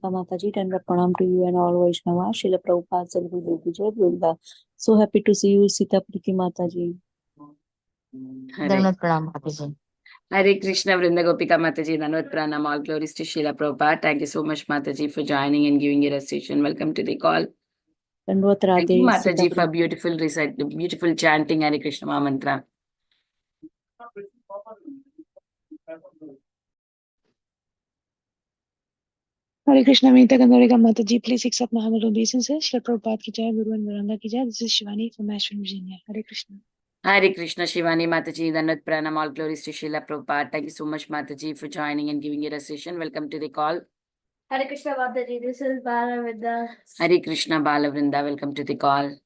Mataji, and pranam to you and all Vaishnava. Srila Prabhupada Sarvabhauma Jai Vrinda. So happy to see you, Sita Priti Mataji. Dandavat pranam Mataji. Hare Krishna Vrinda Gopika Mataji, Dandavat pranam, all glories to Srila Prabhupada. Thank you so much Mataji for joining and giving your recitation. Welcome to the call. Dandavat Thank you Radhe, Mataji for beautiful chanting Hare Krishna mantra. Hare Krishna, Meeta Gandharika Mataji, please accept my humble obeisances. Shri Prabhupada ki jai, Guru and Varanda ki jai. This is Shivani from Ashwin, Virginia. Hare Krishna. Hare Krishna, Shivani Mataji, Dandavat pranam, all glories to Srila Prabhupada. Thank you so much Mataji for joining and giving your recitation. Welcome to the call. Hare Krishna Mataji, this is Bhagavata. Hare Krishna Bala Vrinda, welcome to the call.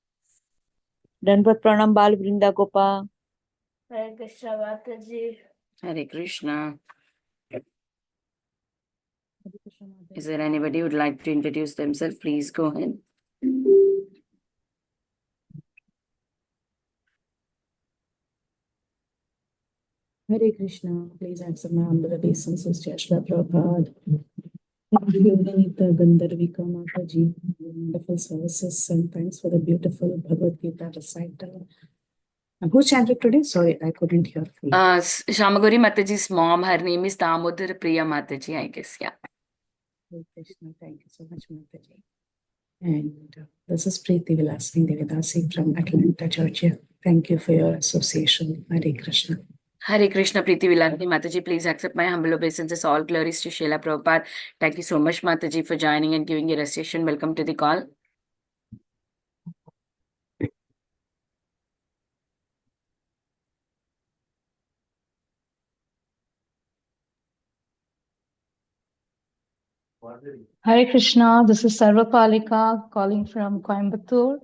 Dandavat pranam Bal Vrinda Gopa. Hare Krishna Mataji. Hare Krishna. Is there anybody who would like to introduce themselves? Please go ahead. Hare Krishna, please accept my humble obeisances to Srila Prabhupada. Thank you, Vinita Gandharvika Mataji, wonderful services, and thanks for the beautiful Bhagavad Gita recital. And who chanted today? Sorry, I couldn't hear fully. Shamagori Mataji's mom, her name is Damodar Priya Mataji, I guess, yeah. Hare Krishna, thank you so much, Mataji. And this is Preeti Vilasini Devidasi from Atlanta, Georgia. Thank you for your association. Hare Krishna. Hare Krishna Preeti Vilasini Mataji, please accept my humble obeisances. All glories to Srila Prabhupada. Thank you so much, Mataji, for joining and giving your recitation. Welcome to the call. Hare Krishna, this is Sarvapalika calling from Coimbatore.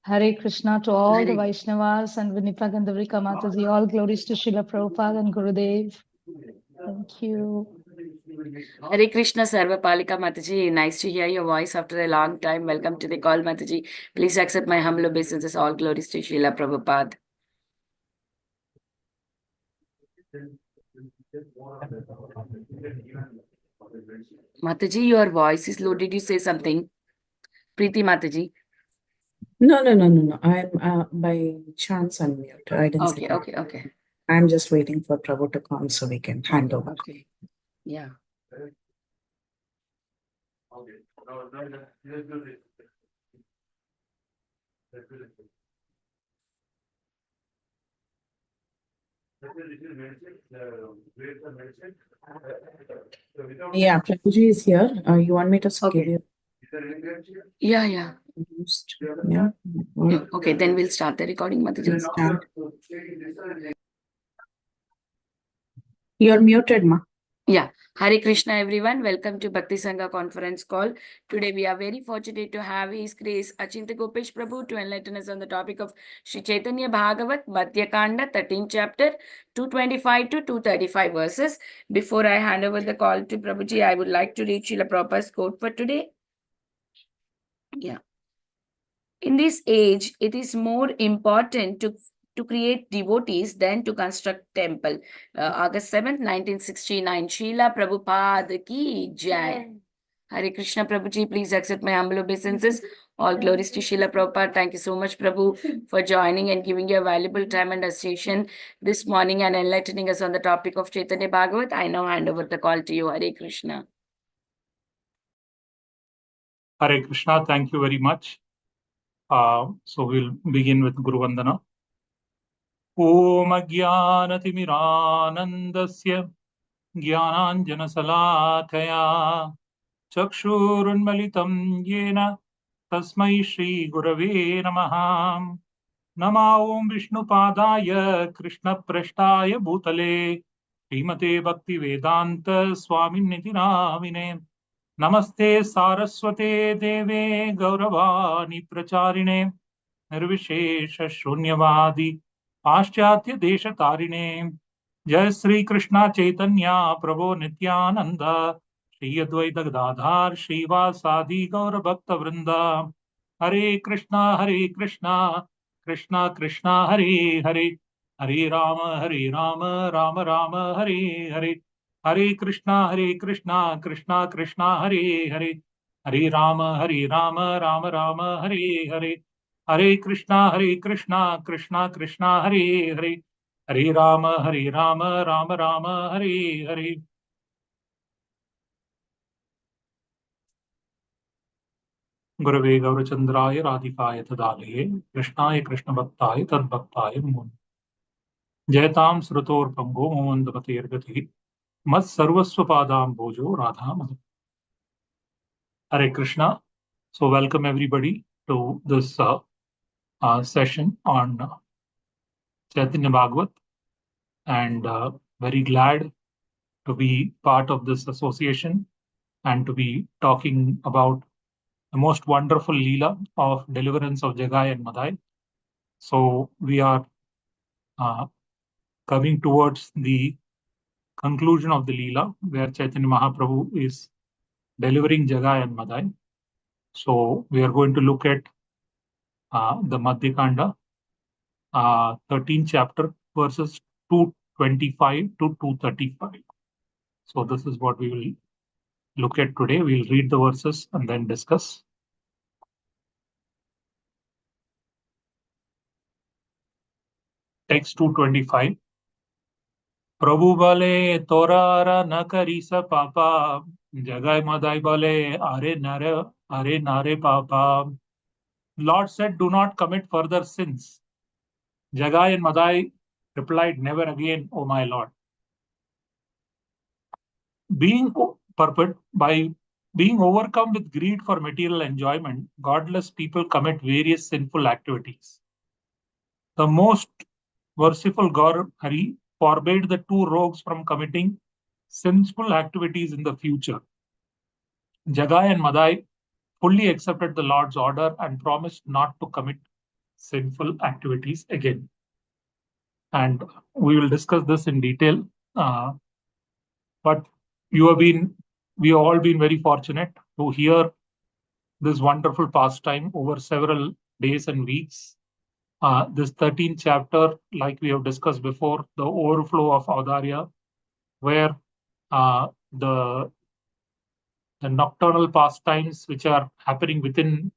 Hare Krishna to all the Vaishnavas and Vinita Gandharika Mataji. All glories to Srila Prabhupada and Gurudev. Thank you. Hare Krishna Sarvapalika Mataji. Nice to hear your voice after a long time. Welcome to the call, Mataji. Please accept my humble obeisances. All glories to Srila Prabhupada. Mataji, your voice is low. Did you say something? Preeti Mataji. No. I'm by chance unmute. I didn't say that. Okay. I'm just waiting for Prabhu to come so we can hand over. Okay. Yeah. Yeah, Prabhuji is here. You want me to give you? Yeah. Yeah. Okay, then we'll start the recording, Mataji. You're muted, ma. Yeah. Hare Krishna, everyone. Welcome to Bhakti Sangha conference call. Today, we are very fortunate to have His Grace Acintya Gopesh Prabhu to enlighten us on the topic of Sri Caitanya Bhagavat, Madhya khanda, 13th chapter, 225 to 235 verses. Before I hand over the call to Prabhuji, I would like to read Srila Prabhupada's quote for today. Yeah. In this age, it is more important to create devotees than to construct temple. August 7th, 1969. Srila Prabhupada ki jai. Hare Krishna Prabhuji, please accept my humble obeisances. All glories to Srila Prabhupada. Thank you so much, Prabhu, for joining and giving your valuable time and association this morning and enlightening us on the topic of Caitanya Bhagavat. I now hand over the call to you. Hare Krishna. Hare Krishna, thank you very much. So we'll begin with Guru Vandana. Om Ajnanatimirānandasya Jnananjana Salakhaya Chakshurunmalitam Yena Tasmai Shri Gurave Namaha. Nama Om Vishnupadaya Krishna Prashtaya Bhutale Srimate Bhakti Vedanta Swaminiti Namine. Namaste Saraswate Deve Gauravani Pracharine Nirvishesha Shunyavadi Paschatya Desha Tarine. Jai Sri Krishna Chaitanya Prabhu Nityananda Shri Advaita Gadadhar Shri Vasadi Gaura Bhakta Vrinda. Hare Krishna Krishna Krishna Hare Hare Hare Rama Rama Rama Hare Hare Hare Krishna, Krishna Krishna, Hare Hare, Hare Rama, Rama Rama, Hare Hare, Hare Krishna, Krishna Krishna, Hare Hare, Hare Rama, Rama Rama, Hare Hare. गुरवे गौरचंद्राय राधिकाय तदालये कृष्णाय कृष्णभक्ताय तद्भक्ताय नमो नमः। जयतां श्रुतोर्पंगो मोमन्दपतेर्गतिः मत्सर्वस्वपादाम्भोजो राधा मधुर। Hare Krishna. So welcome everybody to this session on Chaitanya Bhagavat, and very glad to be part of this association and to be talking about the most wonderful Leela of deliverance of Jagai and Madai. So we are coming towards the conclusion of the Leela, where Chaitanya Mahaprabhu is delivering Jagai and Madai. So we are going to look at the Madhya Khanda, 13th chapter, verses 225 to 235. So this is what we will look at today. We'll read the verses and then discuss. Text 225. Prabhu bale torara nakari sa papa, Jagai Madai bale are nare papa. Lord said, do not commit further sins. Jagai and Madai replied, never again, O my Lord. Being overcome with greed for material enjoyment, godless people commit various sinful activities. The most merciful Gaur Hari forbade the two rogues from committing sinful activities in the future. Jagai and Madai fully accepted the Lord's order and promised not to commit sinful activities again. And we will discuss this in detail. But we have all been very fortunate to hear this wonderful pastime over several days and weeks. This 13th chapter, like we have discussed before, the overflow of Audarya, where the nocturnal pastimes which are happening within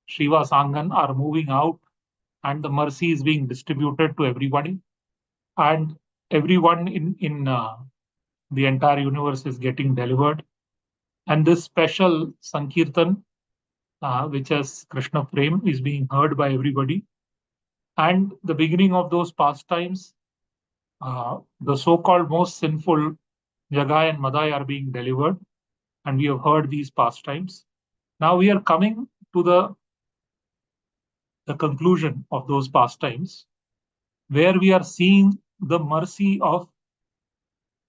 Shiva Sangan are moving out, and the mercy is being distributed to everybody, and everyone in the entire universe is getting delivered. And this special Sankirtan, which has Krishna Prem, is being heard by everybody. And the beginning of those pastimes, the so-called most sinful Jagai and Madai are being delivered, and we have heard these pastimes. Now we are coming to the conclusion of those pastimes, where we are seeing the mercy of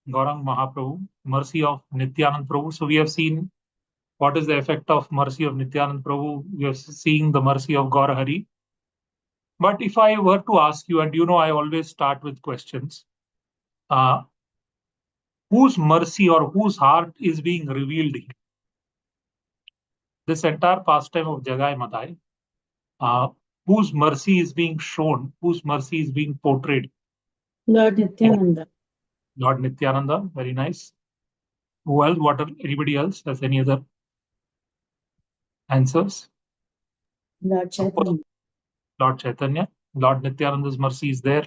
Gaurang Mahaprabhu, mercy of Nityanand Prabhu. So we have seen what is the effect of mercy of Nityanand Prabhu. We are seeing the mercy of Gaur Hari. But if I were to ask you, and I always start with questions, whose mercy or whose heart is being revealed here? This entire pastime of Jagai Madai, whose mercy is being shown, whose mercy is being portrayed? Lord Nityananda. Lord Nityananda, very nice. Who else? Anybody else has any other answers? Lord Chaitanya. Lord Chaitanya. Lord Nityananda's mercy is there.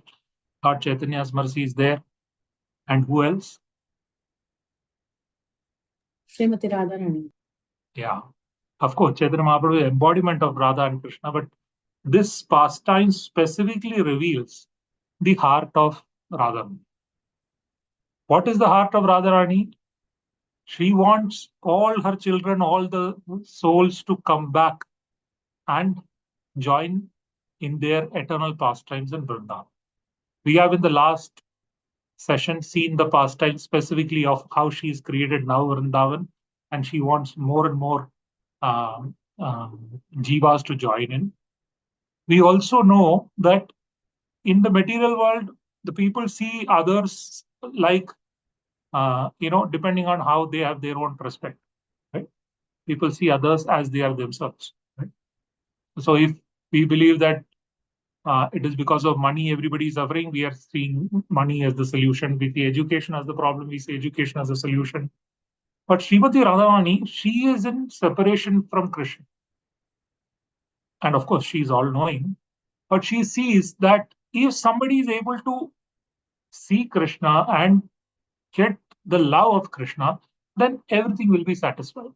Lord Chaitanya's mercy is there. And who else? Srimati Radharani. Yeah. Of course, Chaitanya Mahaprabhu is the embodiment of Radha and Krishna, but this pastime specifically reveals the heart of Radharani. What is the heart of Radharani? She wants all her children, all the souls to come back and join in their eternal pastimes in Vrindavan. We have in the last session seen the pastime specifically of how she is created now Vrindavan, and she wants more and more jivas to join in. We also know that in the material world, the people see others like, depending on how they have their own perspective, right? People see others as they are themselves, right? So if we believe that it is because of money everybody is suffering. We are seeing money as the solution. We see education as the problem. We see education as a solution. But Srimati Radharani, she is in separation from Krishna. And of course, she is all-knowing. But she sees that if somebody is able to see Krishna and get the love of Krishna, then everything will be satisfied.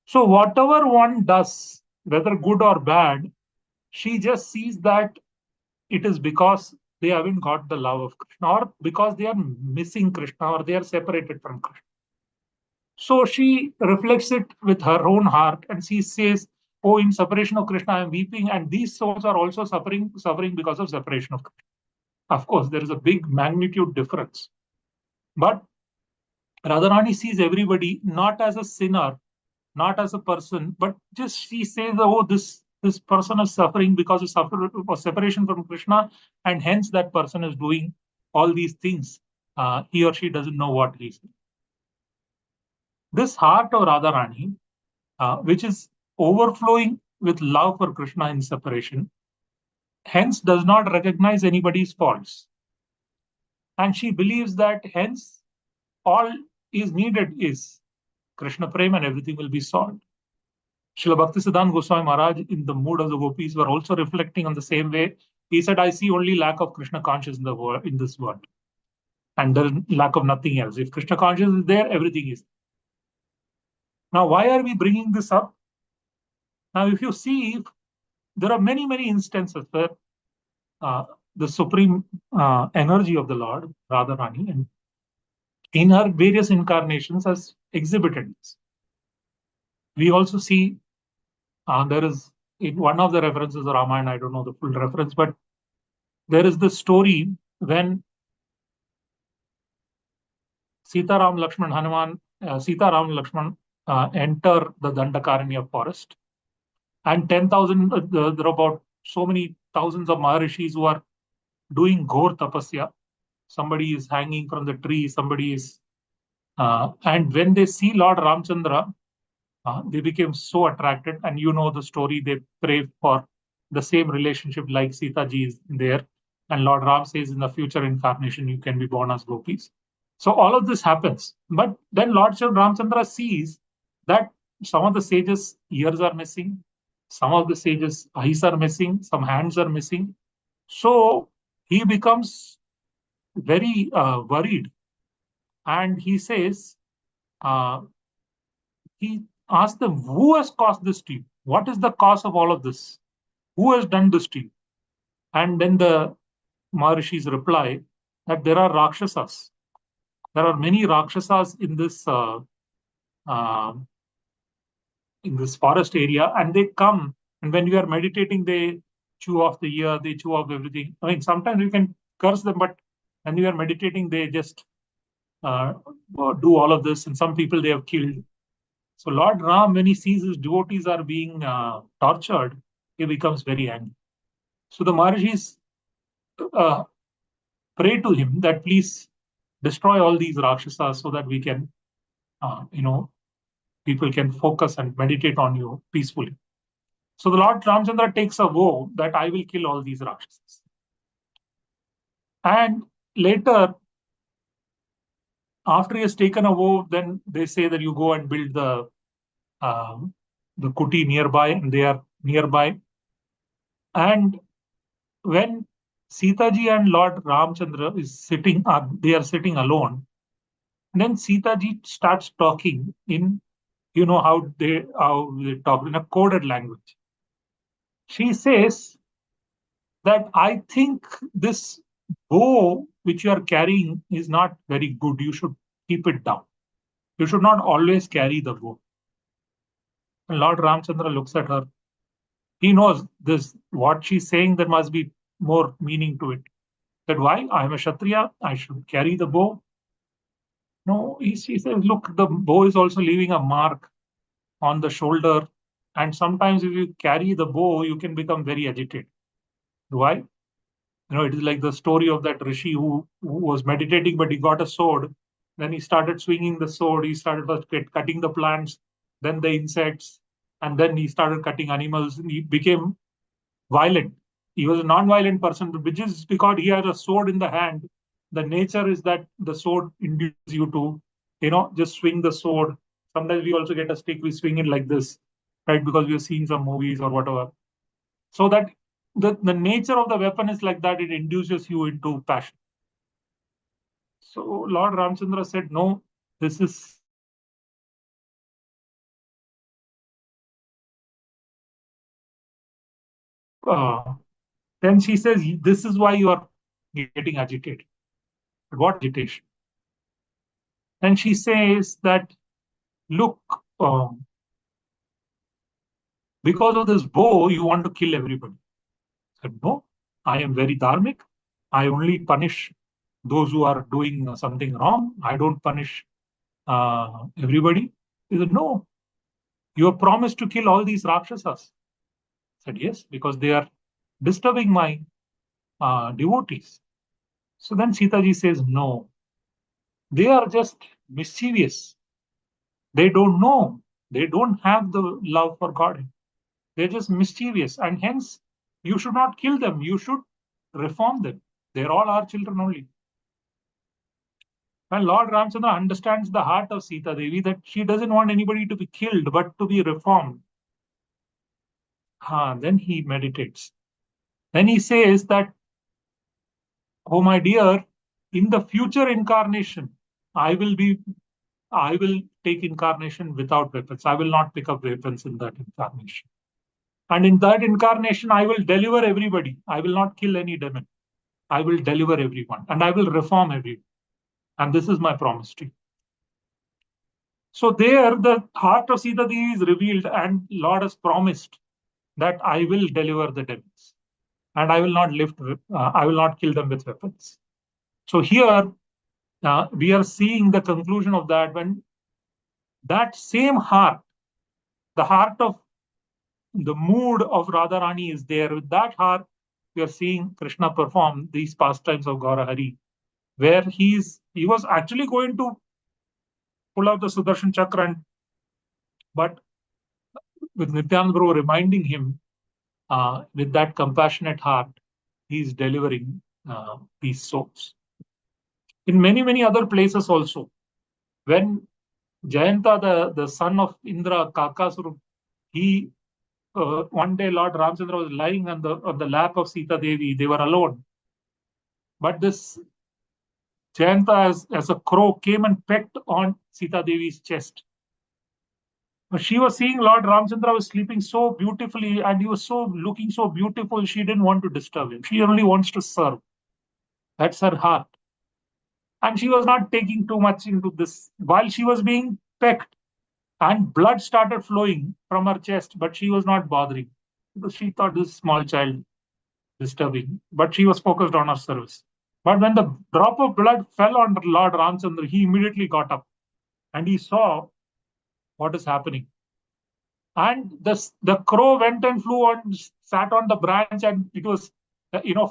So whatever one does, whether good or bad, she just sees that it is because they haven't got the love of Krishna, or because they are missing Krishna, or they are separated from Krishna. So she reflects it with her own heart, and she says, "Oh, in separation of Krishna, I am weeping, and these souls are also suffering because of separation of Krishna." Of course, there is a big magnitude difference. But Radharani sees everybody not as a sinner, not as a person, but just she says, "Oh, this person is suffering because of separation from Krishna, and hence that person is doing all these things. He or she doesn't know what he's doing." This heart of Radharani, which is overflowing with love for Krishna in separation, hence does not recognize anybody's faults. And she believes that hence all is needed is Krishna Prem, and everything will be solved. Srila Bhaktisiddhanta Goswami Maharaj, in the mood of the gopis, were also reflecting on the same way. He said, "I see only lack of Krishna consciousness in the world, in this world, and there is lack of nothing else. If Krishna consciousness is there, everything is." Now, why are we bringing this up? Now, if you see, there are many, many instances where the supreme energy of the Lord, Radharani, and in her various incarnations has exhibited this. We also see there is, in one of the references of Ramayana, I don't know the full reference, but there is this story when Sita Ram Lakshman Hanuman, Sita Ram Lakshman enter the Dandakaranya forest, and 10,000, there are about so many thousands of Maharishis who are doing Ghor Tapasya. Somebody is hanging from the tree, somebody is, and when they see Lord Ramchandra, they became so attracted, and you know the story, they pray for the same relationship like Sita ji is there. And Lord Ram says, in the future incarnation, you can be born as gopis. So all of this happens. But then Lord Ramchandra sees that some of the sages' ears are missing, some of the sages' eyes are missing, some hands are missing. So he becomes very worried. And he says, he asks them, "Who has caused this to you? What is the cause of all of this? Who has done this to you?" And then the Maharishis reply that there are Rakshasas. There are many Rakshasas in this uh, forest area, and they come, and when you are meditating, they chew off the ear, they chew off everything. I mean, sometimes you can curse them, but when you are meditating, they just do all of this, and some people they have killed. So Lord Ram, when he sees his devotees are being tortured, he becomes very angry. So the Maharishis pray to him that please destroy all these Rakshasas so that we can, people can focus and meditate on you peacefully. So the Lord Ramchandra takes a vow that I will kill all these Rakshasas. And later, after he has taken a vow, then they say that you go and build the kuti nearby, and they are nearby. And when Sita ji and Lord Ramchandra is sitting, they are sitting alone. Then Sita ji starts talking in, how they talk in a coded language. She says that I think this bow which you are carrying is not very good. You should keep it down. You should not always carry the bow. And Lord Ramchandra looks at her. He knows this, what she's saying, there must be more meaning to it. That why? I am a Kshatriya, I should carry the bow. No, he says, look, the bow is also leaving a mark on the shoulder. And sometimes if you carry the bow, you can become very agitated. Why? It is like the story of that rishi who was meditating, but he got a sword. Then he started swinging the sword. He started first cutting the plants, then the insects, and then he started cutting animals. He became violent. he was a non-violent person, which is because he had a sword in the hand. The nature is that the sword induces you to, just swing the sword. Sometimes we also get a stick, we swing it like this, right? Because we have seen some movies or whatever. So that the nature of the weapon is like that, it induces you into passion. So Lord Ramchandra said, no, this is then she says, this is why you are getting agitated. But what agitation? Then she says that, look, because of this bow, you want to kill everybody. I said, no, I am very dharmic. I only punish those who are doing something wrong. I don't punish everybody. He said, no, you have promised to kill all these Rakshasas. I said, yes, because they are disturbing my devotees. So then Sitaji says, no, they are just mischievous. They don't know. They don't have the love for God. They're just mischievous. And hence, you should not kill them. You should reform them. They're all our children only. When Lord Ramchandra understands the heart of Sita Devi, that she doesn't want anybody to be killed, but to be reformed, then he meditates. Then he says that, oh my dear, in the future incarnation, I will take incarnation without weapons. I will not pick up weapons in that incarnation. And in that incarnation, I will deliver everybody. I will not kill any demon. I will deliver everyone and I will reform everyone. And this is my promise to you. So there, the heart of Sita Devi is revealed, and Lord has promised that I will deliver the demons, and I will not kill them with weapons. So here, we are seeing the conclusion of that when that same heart, the heart of the mood of Radharani is there. With that heart, we are seeing Krishna perform these pastimes of Gaura Hari, where he was actually going to pull out the Sudarshan Chakra, but with Nityananda Prabhu reminding him, with that compassionate heart, he's delivering these souls. In many, many other places also, when Jayanta, the son of Indra, Kakasura, one day Lord Ramchandra was lying on the lap of Sita Devi. They were alone. But this Jayanta, as a crow, came and pecked on Sita Devi's chest. But she was seeing Lord Ramchandra was sleeping so beautifully and he was looking so beautiful, she didn't want to disturb him. She only wants to serve. That's her heart. And she was not taking too much into this. While she was being pecked and blood started flowing from her chest, but she was not bothering because she thought this small child disturbing, but she was focused on her service. But when the drop of blood fell on Lord Ramchandra, he immediately got up and he saw what is happening. And the crow went and flew on, sat on the branch, and it was,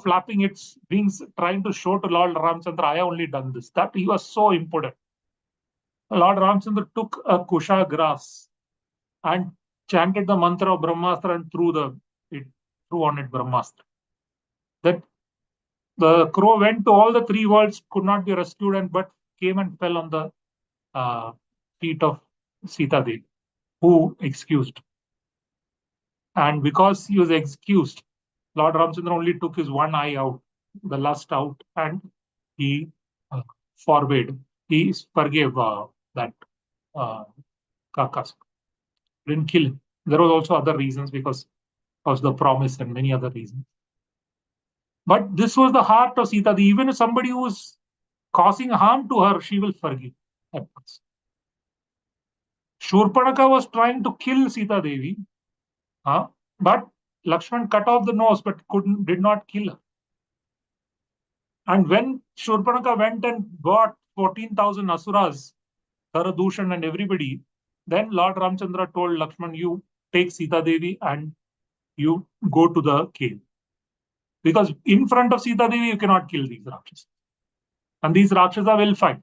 flapping its wings, trying to show to Lord Ramchandra, I have only done this. That he was so impotent. Lord Ramchandra took a kusha grass and chanted the mantra of Brahmastra and threw on it Brahmastra. That the crow went to all the three worlds, could not be rescued, but came and fell on the feet of Sita Devi, who excused. And because he was excused, Lord Ramchandra only took his one eye out, the lust out, and he forgave that Kakas. Didn't kill him. There was also other reasons because of the promise and many other reasons. But this was the heart of Sita. Even if somebody who was causing harm to her, she will forgive. Shurpanaka was trying to kill Sita Devi, but Lakshman cut off the nose but did not kill her. And when Shurpanaka went and got 14,000 asuras, Taradushan and everybody, then Lord Ramchandra told Lakshman, you take Sita Devi and you go to the cave. Because in front of Sita Devi, you cannot kill these Rakshasas. And these Rakshasas will fight.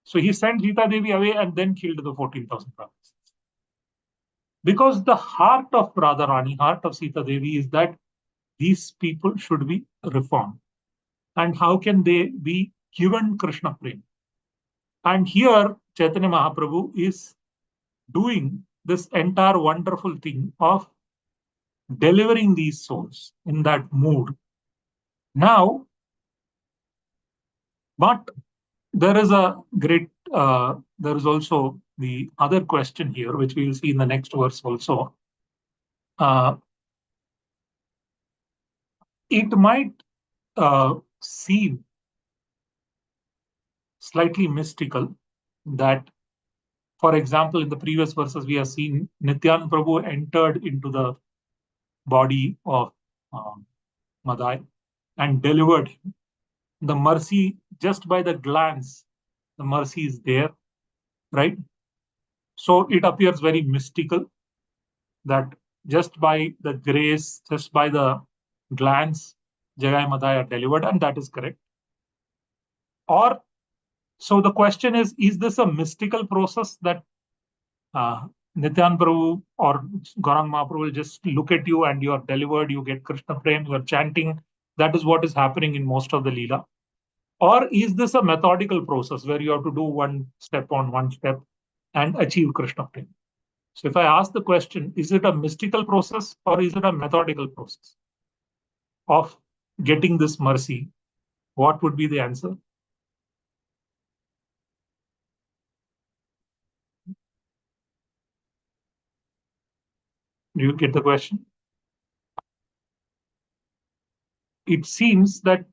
So he sent Sita Devi away and then killed the 14,000 Rakshasas. Because the heart of Radharani, heart of Sita Devi is that these people should be reformed. And how can they be given Krishna Prem? And here Chaitanya Mahaprabhu is doing this entire wonderful thing of delivering these souls in that mood. Now, but there is a great, there is also the other question here, which we will see in the next verse also. It might seem slightly mystical that, for example, in the previous verses, we have seen Nityan Prabhu entered into the body of Madhya and delivered him. The mercy, just by the glance, the mercy is there, right? So it appears very mystical that just by the grace, just by the glance, Jagai Madhya are delivered, and that is correct. Or, so the question is this a mystical process that Nityan Prabhu or Gaurang Mahaprabhu will just look at you and you are delivered, you get Krishna Prem, you are chanting. That is what is happening in most of the Leela. Or is this a methodical process where you have to do one step on one step and achieve Krishna Prem? So if I ask the question, is it a mystical process or is it a methodical process of getting this mercy? What would be the answer? Do you get the question? It seems that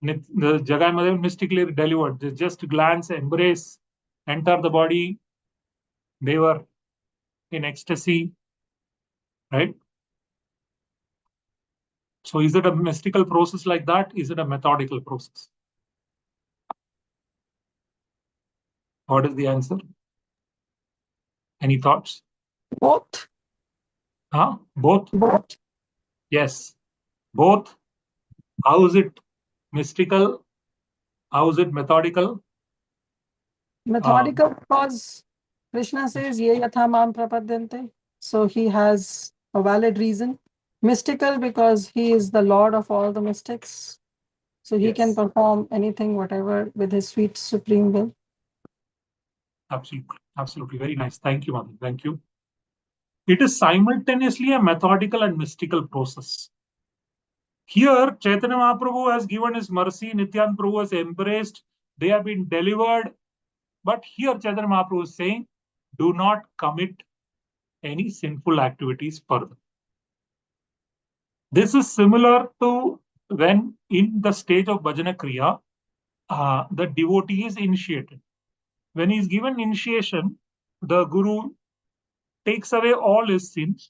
the Jagai Madhya mystically delivered. They just glance, embrace, enter the body. They were in ecstasy, right? So is it a mystical process like that? Is it a methodical process? What is the answer? Any thoughts? Both. Huh? Both? Both. Yes, both. How is it mystical? How is it methodical? Methodical because Krishna says, Ye yatha mam prapadyante. So he has a valid reason. Mystical because he is the Lord of all the mystics. So he can perform anything, whatever, with his sweet supreme will. Absolutely. Absolutely. Very nice. Thank you, Madhu. Thank you. It is simultaneously a methodical and mystical process. Here, Chaitanya Mahaprabhu has given his mercy, Nityan Prabhu has embraced, they have been delivered. But here, Chaitanya Mahaprabhu is saying, do not commit any sinful activities further. This is similar to when in the stage of Bhajana Kriya, the devotee is initiated. When he is given initiation, the Guru takes away all his sins.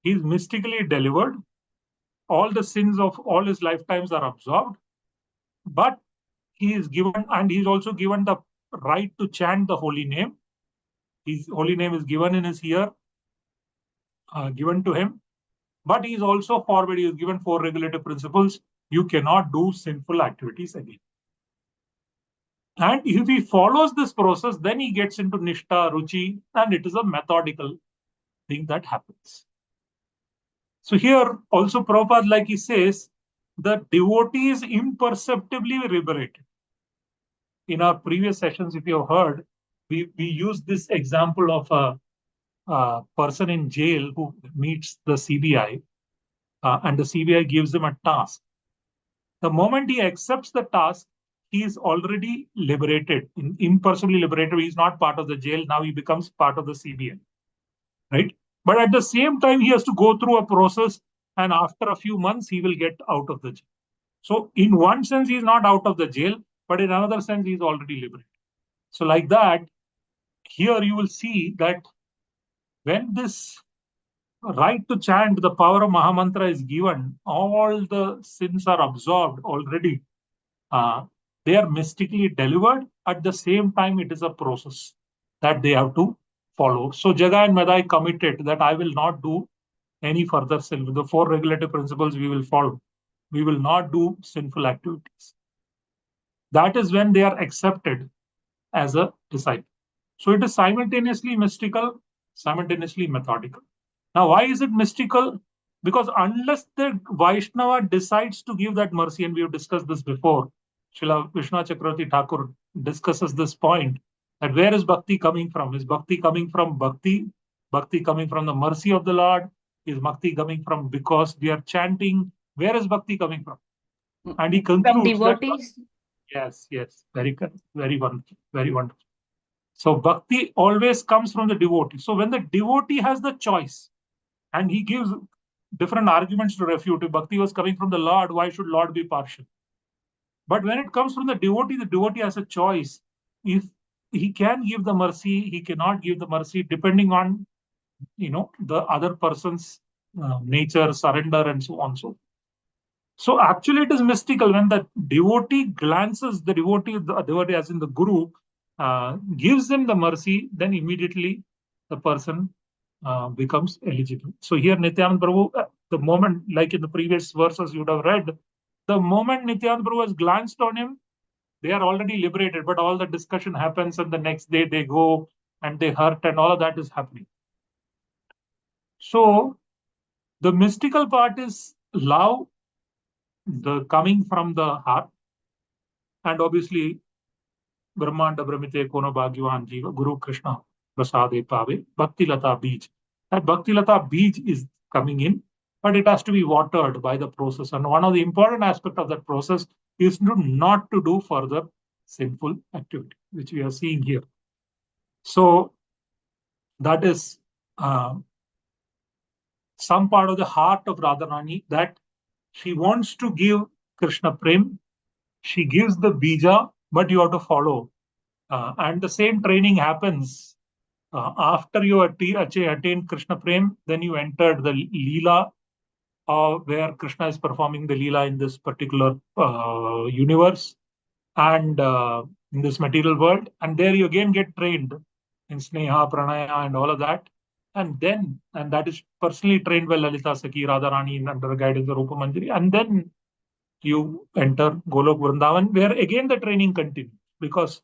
He is mystically delivered. All the sins of all his lifetimes are absorbed. But he is given, and he is also given the right to chant the holy name. His holy name is given in his ear, given to him. But he is also forbidden. He is given 4 regulative principles. You cannot do sinful activities again. And if he follows this process, then he gets into Nishtha, Ruchi, and it is a methodical thing that happens. So here also Prabhupada, like he says, the devotee is imperceptibly liberated. In our previous sessions, if you have heard, we used this example of a person in jail who meets the CBI, and the CBI gives him a task. The moment he accepts the task, he is already liberated, imperceptibly liberated. He is not part of the jail. Now he becomes part of the CBI, right? But at the same time, he has to go through a process, and after a few months, he will get out of the jail. So in one sense, he is not out of the jail, but in another sense, he is already liberated. So like that, here you will see that when this right to chant, the power of Mahamantra is given, all the sins are absorbed already. They are mystically delivered. At the same time, it is a process that they have to follow. So Jagai and Madhya committed that I will not do any further sin. The 4 regulative principles we will follow. We will not do sinful activities. That is when they are accepted as a disciple. So it is simultaneously mystical, simultaneously methodical. Now, why is it mystical? Because unless the Vaishnava decides to give that mercy, and we have discussed this before, Srila Vishnu Chakravarti Thakur discusses this point, that where is bhakti coming from? Is bhakti coming from bhakti? Bhakti coming from the mercy of the Lord? Is bhakti coming from because we are chanting? Where is bhakti coming from? And he From concludes that, devotees? yes, very good, very wonderful, very wonderful. So bhakti always comes from the devotee. So when the devotee has the choice, and he gives different arguments to refute, if bhakti was coming from the Lord, why should Lord be partial? But when it comes from the devotee has a choice. If he can give the mercy, he cannot give the mercy, depending on the other person's nature, surrender, and so on. So actually, it is mystical when the devotee glances, the devotee as in the guru, gives him the mercy, then immediately the person becomes eligible. So here Nityananda Prabhu, the moment, like in the previous verses you would have read, the moment Nityananda Prabhu has glanced on him, they are already liberated, but all the discussion happens, and the next day they go and they hurt, and all of that is happening. So the mystical part is love, the coming from the heart, and obviously Brahmanda Brahmite Kono Bhagyavan Jiva Guru Krishna Prasade Pave Bhakti Lata Beej. That Bhakti Lata Beej is coming in, but it has to be watered by the process. And one of the important aspects of that process is not to do further sinful activity, which we are seeing here. So that is some part of the heart of Radharani, that she wants to give Krishna Prem. She gives the bija, but you have to follow. And the same training happens after you attain Krishna Prem, then you enter the Leela, where Krishna is performing the Leela in this particular universe and in this material world. And there you again get trained in Sneha, Pranaya, and all of that. And that is personally trained by Lalita Sakhi, Radharani, under the guidance of Rupa Manjari. And then you enter Golok Vrindavan, where again the training continues. Because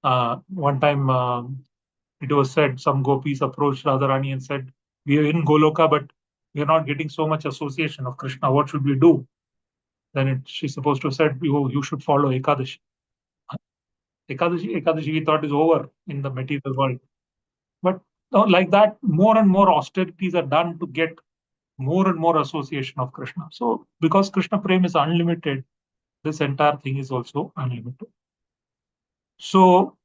one time it was said, some gopis approached Radharani and said, we are in Goloka, but we are not getting so much association of Krishna. What should we do? Then she's supposed to have said, you should follow Ekadashi. Ekadashi we thought is over in the material world. But like that, more and more austerities are done to get more and more association of Krishna. So because Krishna Prem is unlimited, this entire thing is also unlimited. So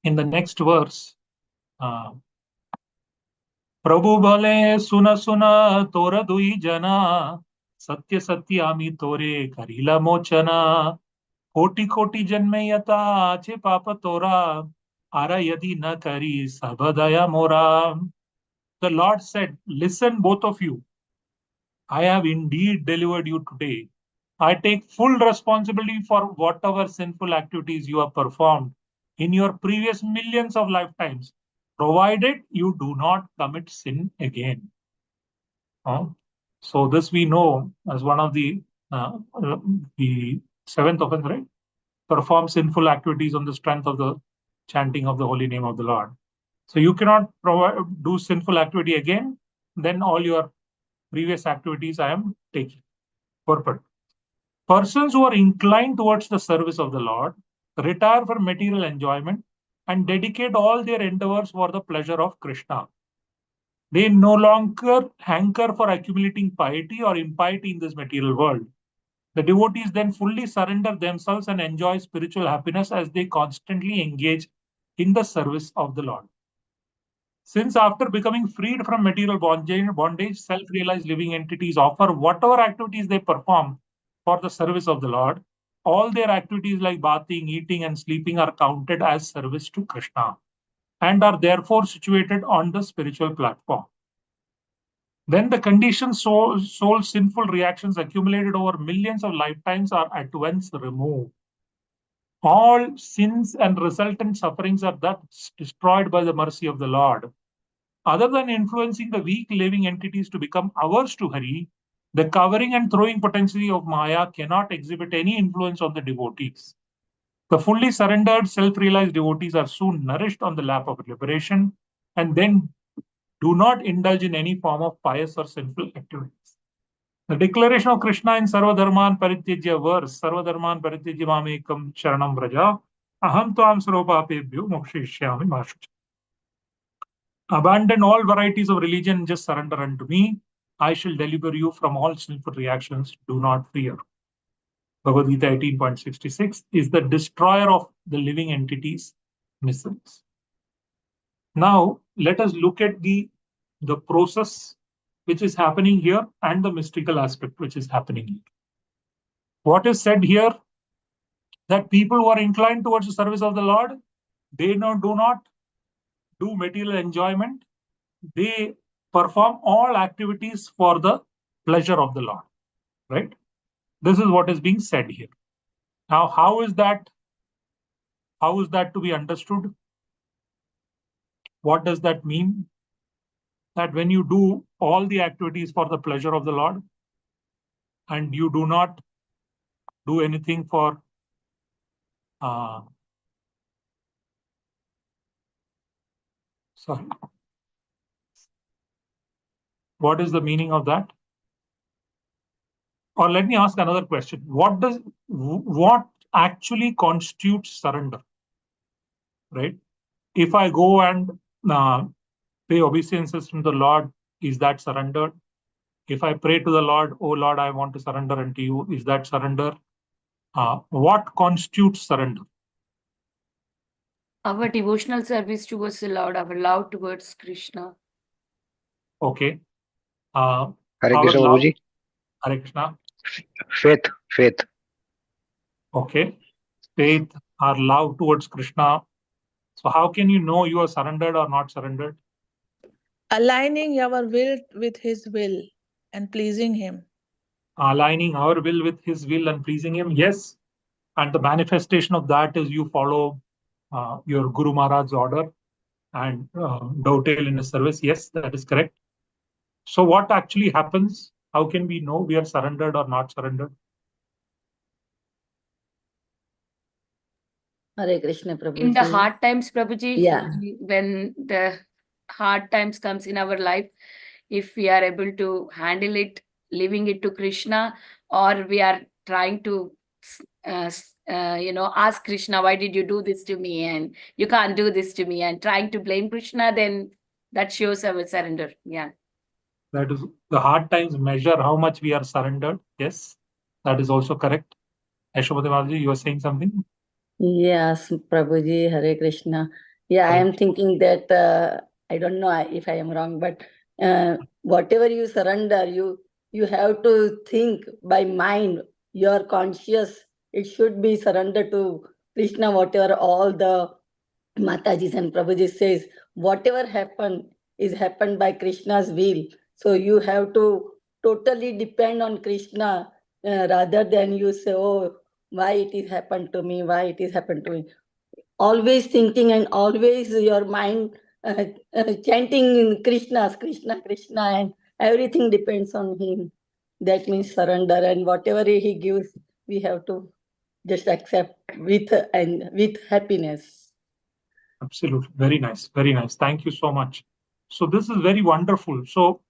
in the next verse, Prabhu bhale suna suna tora dui jana satya satyami tore karila mochana koti koti janme yata ache papa tora ara yadi na kari sabadaya mora. The Lord said, listen, both of you. I have indeed delivered you today. I take full responsibility for whatever sinful activities you have performed in your previous millions of lifetimes, provided you do not commit sin again. So this we know as one of the seventh offense, right? Perform sinful activities on the strength of the chanting of the holy name of the Lord. So you cannot do sinful activity again, then all your previous activities I am taking. Purport. Persons who are inclined towards the service of the Lord retire from material enjoyment and dedicate all their endeavors for the pleasure of Krishna. They no longer hanker for accumulating piety or impiety in this material world. The devotees then fully surrender themselves and enjoy spiritual happiness as they constantly engage in the service of the Lord. Since after becoming freed from material bondage, self-realized living entities offer whatever activities they perform for the service of the Lord, all their activities like bathing, eating, and sleeping are counted as service to Krishna and are therefore situated on the spiritual platform. Then the conditioned soul's sinful reactions accumulated over millions of lifetimes are at once removed. All sins and resultant sufferings are thus destroyed by the mercy of the Lord. Other than influencing the weak living entities to become averse to Hari, the covering and throwing potency of Maya cannot exhibit any influence on the devotees. The fully surrendered, self-realized devotees are soon nourished on the lap of liberation and then Do not indulge in any form of pious or sinful activities. The declaration of Krishna in Sarvadharman Parityajya verse, Sarvadharman Parityajya Mamekam Sharanam Vraja, Aham Tvam Sarvapapebhyo Mokshishyami Mashucha. Abandon all varieties of religion and just surrender unto me. I shall deliver you from all sinful reactions. Do not fear. Bhagavad Gita 18.66 is the destroyer of the living entities' missiles. Now, let us look at the process which is happening here and the mystical aspect which is happening here. What is said here? That people who are inclined towards the service of the Lord, they do not do material enjoyment. They perform all activities for the pleasure of the Lord. Right? This is what is being said here. Now, how is that to be understood? What does that mean? That when you do all the activities for the pleasure of the Lord and you do not do anything for sorry. What is the meaning of that? Or let me ask another question. What actually constitutes surrender? Right? If I go and pay obeisances to the Lord, is that surrender? If I pray to the Lord, oh Lord, I want to surrender unto you, is that surrender? What constitutes surrender? Our devotional service towards the Lord, our love towards Krishna. Okay. Hare Krishna, Prabhuji. Hare Krishna. Faith. Okay. Faith, our love towards Krishna. So how can you know you are surrendered or not surrendered? Aligning our will with His will and pleasing Him. Aligning our will with His will and pleasing Him, yes. And the manifestation of that is you follow your Guru Maharaj's order and dovetail in His service. Yes, that is correct. So what actually happens? How can we know we are surrendered or not surrendered? Hare Krishna, Prabhuji. In the hard times, Prabhuji, Yeah. when the hard times comes in our life, if we are able to handle it, leaving it to Krishna, or we are trying to, ask Krishna, why did you do this to me? And you can't do this to me, and trying to blame Krishna, then that shows our surrender. Yeah. That is the hard times measure how much we are surrendered. Yes, that is also correct. Yashodhara Mataji, you were saying something? Yes, Prabhuji, Hare Krishna. Yeah, I Hare am thinking that I don't know if I am wrong, but whatever you surrender, you have to think by mind. Your conscious, it should be surrendered to Krishna. Whatever all the Matajis and Prabhuji says, whatever happened is happened by Krishna's will. So you have to totally depend on Krishna rather than you say, oh, why it is happened to me, why it is happened to me. Always thinking and always your mind chanting in Krishna, and everything depends on Him. That means surrender, and whatever He gives, we have to just accept with happiness. Absolutely. Very nice. Very nice. Thank you so much. So this is very wonderful. So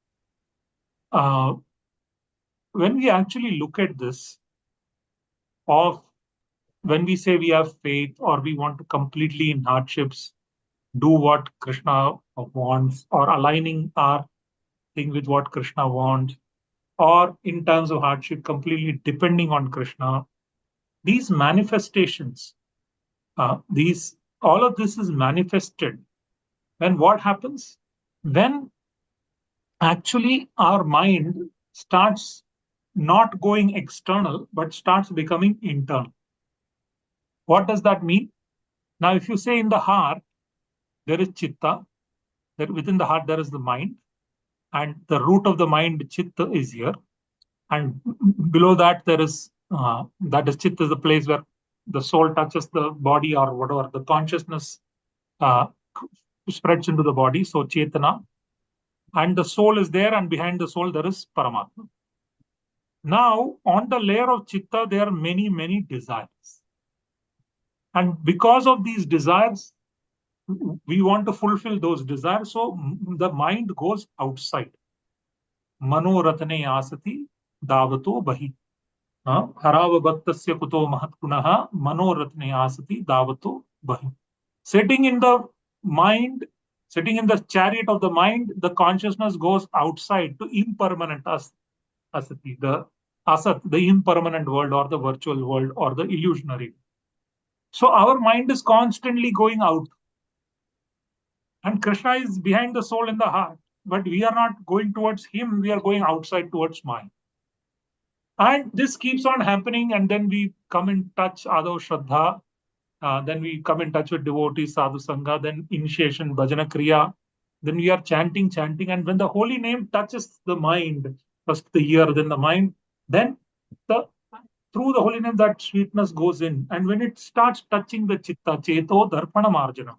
when we actually look at this, when we say we have faith or we want to completely in hardships do what Krishna wants, or aligning our thing with what Krishna wants, or in terms of hardship completely depending on Krishna, these manifestations, all of this is manifested when what happens? When actually our mind starts not going external but starts becoming internal. What does that mean? Now, if you say in the heart, there is chitta, that within the heart there is the mind, and the root of the mind, chitta, is here, and below that there is that is chitta, is the place where the soul touches the body or whatever, the consciousness spreads into the body, so chetana, and the soul is there, and behind the soul there is Paramatma. Now, on the layer of chitta, there are many, many desires. And because of these desires, we want to fulfill those desires, so the mind goes outside. Manoratane asati davato bahi. Haravabhattasya kuto mahatgunaha manoratane asati davato bahi. Sitting in the mind, sitting in the chariot of the mind, the consciousness goes outside to impermanent asati, the asat, the impermanent world or the virtual world or the illusionary. So our mind is constantly going out. And Krishna is behind the soul in the heart. But we are not going towards him, we are going outside towards mind. And this keeps on happening, and then we come in touch, Adav Shraddha, then we come in touch with devotees, Sadhu Sangha, then initiation, Bhajana Kriya, then we are chanting, and when the holy name touches the mind, first the ear, then the mind, then through the holy name that sweetness goes in, and when it starts touching the chitta, cheto darpana marjana,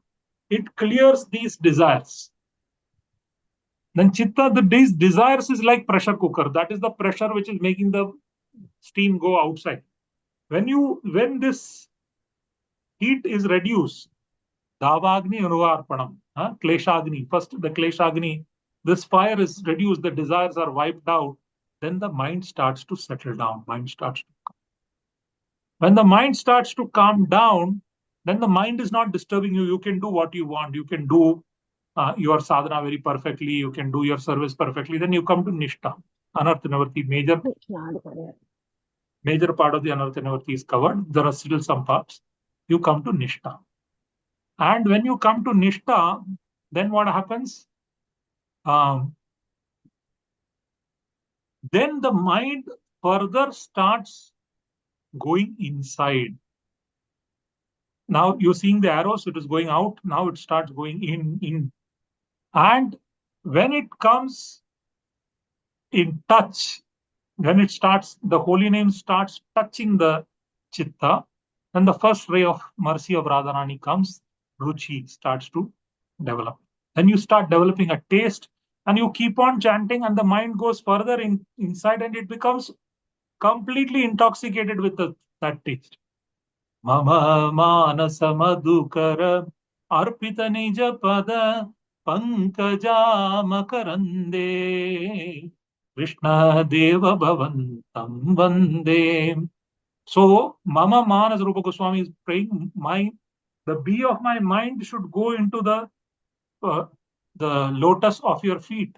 it clears these desires. Then chitta, these desires is like pressure cooker. That is the pressure which is making the steam go outside. When this heat is reduced, davagni anuvarpanam, kleshagni, first the kleshagni, this fire is reduced, the desires are wiped out, then the mind starts to settle down. When the mind starts to calm down, then the mind is not disturbing you. You can do what you want. You can do your sadhana very perfectly. You can do your service perfectly. Then you come to Nishtha. Anartha Nivarti, major part of the Anartha Nivarti is covered. There are still some parts. You come to Nishtha. And when you come to Nishtha, then what happens? Then the mind further starts going inside. Now you're seeing the arrows, it is going out. Now it starts going in. And when it comes in touch, when it starts, the holy name starts touching the chitta, then the first ray of mercy of Radharani comes, Ruchi starts to develop. Then you start developing a taste, and you keep on chanting, and the mind goes further inside, and it becomes completely intoxicated with that taste. Mama manasa madhukara arpita nija pada pankaja makarande Krishna deva bhavantam vande. So Mama Manas, Rupa Goswami is praying, the bee of my mind should go into the lotus of your feet.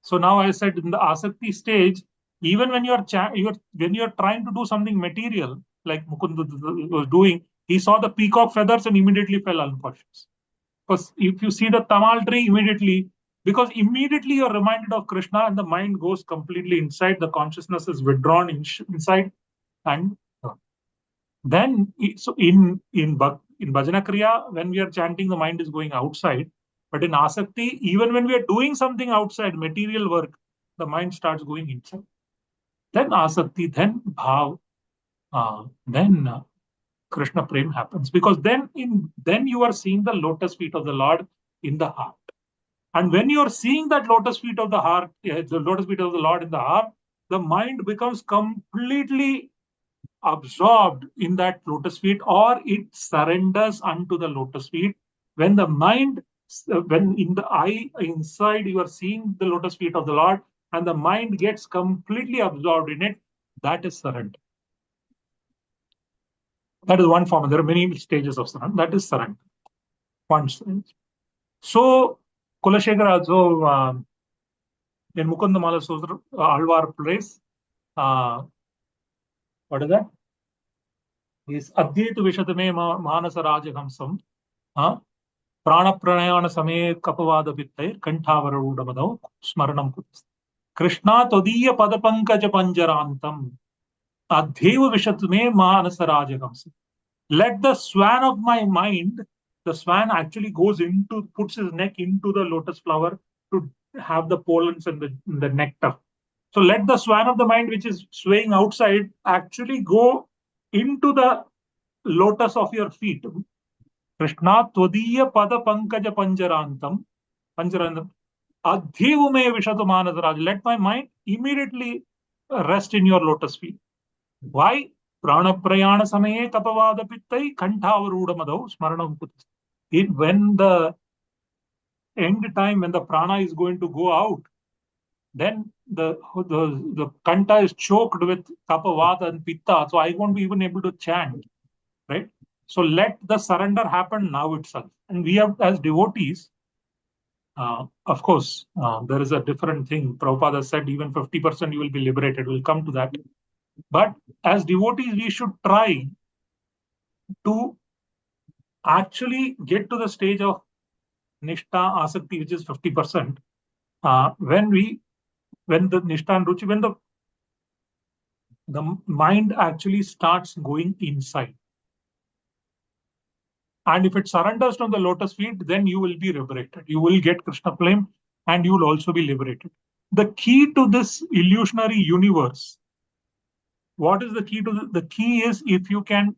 So now I said in the asakti stage, even when you're trying to do something material, like Mukund was doing, he saw the peacock feathers and immediately fell unconscious. Because if you see the tamal tree immediately you're reminded of Krishna, and the mind goes completely inside, the consciousness is withdrawn inside, and then so in Bhajana Kriya, when we are chanting, the mind is going outside. But in Asakti, even when we are doing something outside, material work, the mind starts going inside. Then Asakti, then Bhav, then Krishna Prem happens. Because then you are seeing the lotus feet of the Lord in the heart. And when you are seeing that lotus feet of the heart, the lotus feet of the Lord in the heart, the mind becomes completely absorbed in that lotus feet, or it surrenders unto the lotus feet. When the mind, when in the eye inside you are seeing the lotus feet of the Lord, and the mind gets completely absorbed in it, that is surrender. That is one form. There are many stages of surrender. That is surrender. One stage. So Kulashekara also in Mukundamala Sutra, Alvar plays, what is that? Is Adhyaitu Vishatame Manasa Rajahamsam, Prana Pranayana Same Kapavada Vittair, Kanthavara Udamado, Smaranam Kutis. Krishna Todiya Padapankaja Panjarantam, Adhyaitu Vishatame Manasa Rajahamsam. Let the swan of my mind, the swan actually puts his neck into the lotus flower to have the pollens and the nectar. So let the swan of the mind, which is swaying outside, actually go into the lotus of your feet. Krishna Tvadiya Pada Pankaja Panjarantam, Adhivume Vishatu Manasaraj. Let my mind immediately rest in your lotus feet. Why? Prana Prayana Samaye Kapavada Pittai Kantavaruda Madhav Smaranam Kutis. when the end time, when the prana is going to go out, then the khanda is choked with kapha, vata and pitta, so I won't be even able to chant, right? So let the surrender happen now itself. And we have, as devotees, of course, there is a different thing. Prabhupada said even 50% you will be liberated. We'll come to that. But as devotees, we should try to actually get to the stage of nishtha asakti, which is 50%. When the nishtha and ruchi, when the mind actually starts going inside. And if it surrenders to the lotus feet, then you will be liberated. You will get Krishna flame and you will also be liberated. The key to this illusionary universe, what is the key to the key is if you can,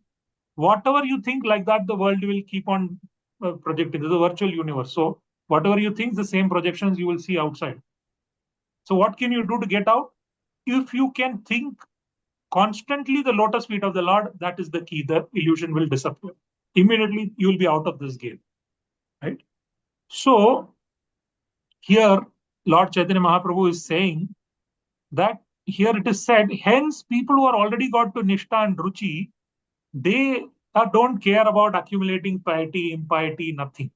whatever you think like that, the world will keep on projecting. This is a virtual universe. So whatever you think, the same projections you will see outside. So what can you do to get out? If you can think constantly the lotus feet of the Lord, that is the key. The illusion will disappear. Immediately you will be out of this game, right? So here Lord Chaitanya Mahaprabhu is saying that here it is said, hence people who are already got to Nishtha and Ruchi, they don't care about accumulating piety, impiety, nothing.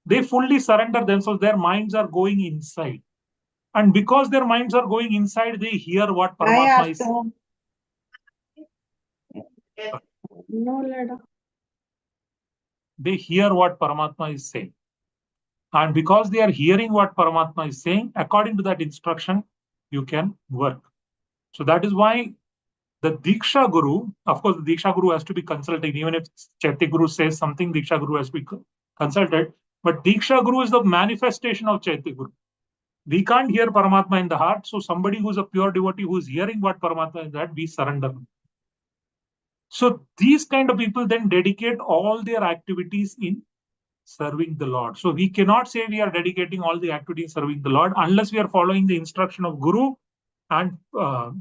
They fully surrender themselves. Their minds are going inside. And because their minds are going inside, they hear what Paramatma is saying. They hear what Paramatma is saying. And because they are hearing what Paramatma is saying, according to that instruction, you can work. So that is why the Diksha Guru, of course, the Diksha Guru has to be consulted. Even if Chaitya Guru says something, Diksha Guru has to be consulted. But Diksha Guru is the manifestation of Chaitya Guru. We can't hear Paramatma in the heart. So somebody who is a pure devotee who is hearing what Paramatma is, that we surrender. So these kind of people then dedicate all their activities in serving the Lord. So we cannot say we are dedicating all the activities serving the Lord unless we are following the instruction of Guru and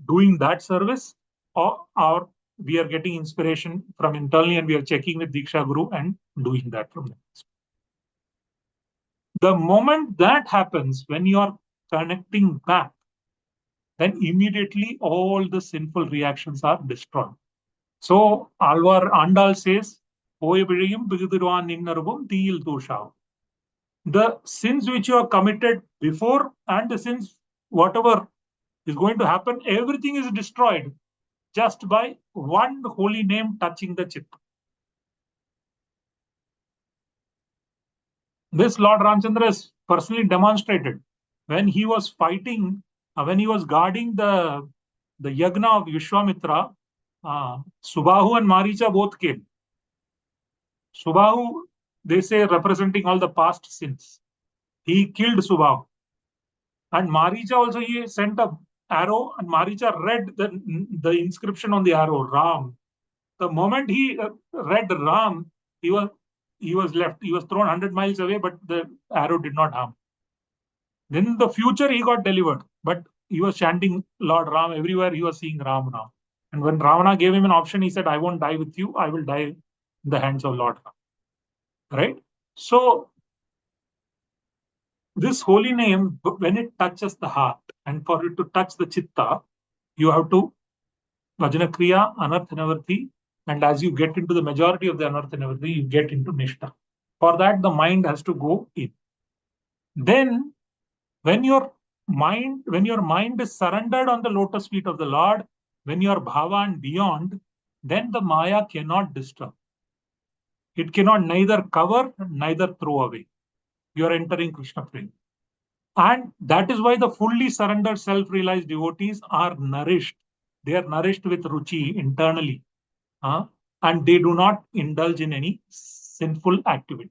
doing that service, or we are getting inspiration from internally and we are checking with Diksha Guru and doing that from them. The moment that happens, when you are connecting back, then immediately all the sinful reactions are destroyed. So Alvar Andal says, the sins which you have committed before and the sins, whatever is going to happen, everything is destroyed just by one holy name touching the chitta. This Lord Ramchandra has personally demonstrated when he was fighting, when he was guarding the yagna of Vishwamitra, Subahu and Maricha both came. Subahu, they say, representing all the past sins. He killed Subahu. And Maricha also, he sent a arrow, and Maricha read the inscription on the arrow, Ram. The moment he read Ram, he was left. He was thrown 100 miles away, but the arrow did not harm. Then in the future, he got delivered. But he was chanting Lord Ram. Everywhere he was seeing Ram now. And when Ravana gave him an option, he said, I won't die with you. I will die in the hands of Lord Ram. Right? So this holy name, when it touches the heart, and for it to touch the chitta, you have to Bhajana Kriya, Anartha Nivarti, and as you get into the majority of the Anartha Nivarti, you get into Nishtha. For that, the mind has to go in. Then, when your mind is surrendered on the lotus feet of the Lord, when you are bhava and beyond, then the Maya cannot disturb. It cannot neither cover, neither throw away. You are entering Krishna flame. And that is why the fully surrendered self-realized devotees are nourished. They are nourished with ruchi internally. And they do not indulge in any sinful activities.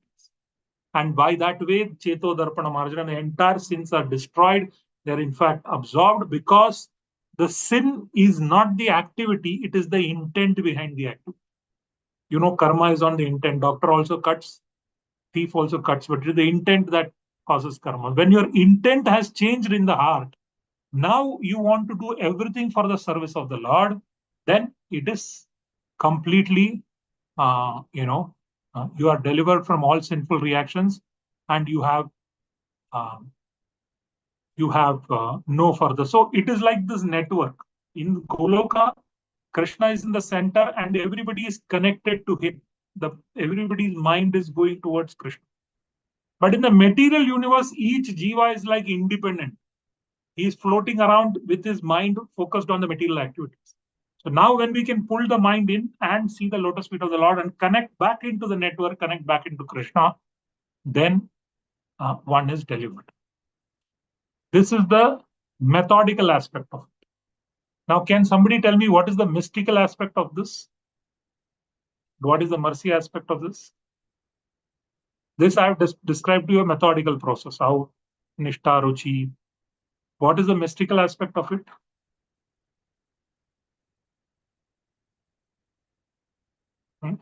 And by that way, Cheto Darpana Marjana, the entire sins are destroyed. They are in fact absorbed because the sin is not the activity, it is the intent behind the activity. You know, karma is on the intent. Doctor also cuts, thief also cuts, but it is the intent that causes karma. When your intent has changed in the heart, now you want to do everything for the service of the Lord, then it is completely, You are delivered from all sinful reactions, and you have no further. So it is like this network. In Goloka, Krishna is in the center and everybody is connected to him. Everybody's mind is going towards Krishna. But in the material universe, each jiva is like independent. He is floating around with his mind focused on the material activities. So now when we can pull the mind in and see the lotus feet of the Lord and connect back into the network, connect back into Krishna, then one is delivered. This is the methodical aspect of it. Now, can somebody tell me what is the mystical aspect of this? What is the mercy aspect of this? This I have described to you a methodical process, how Nishta, Ruchi. What is the mystical aspect of it?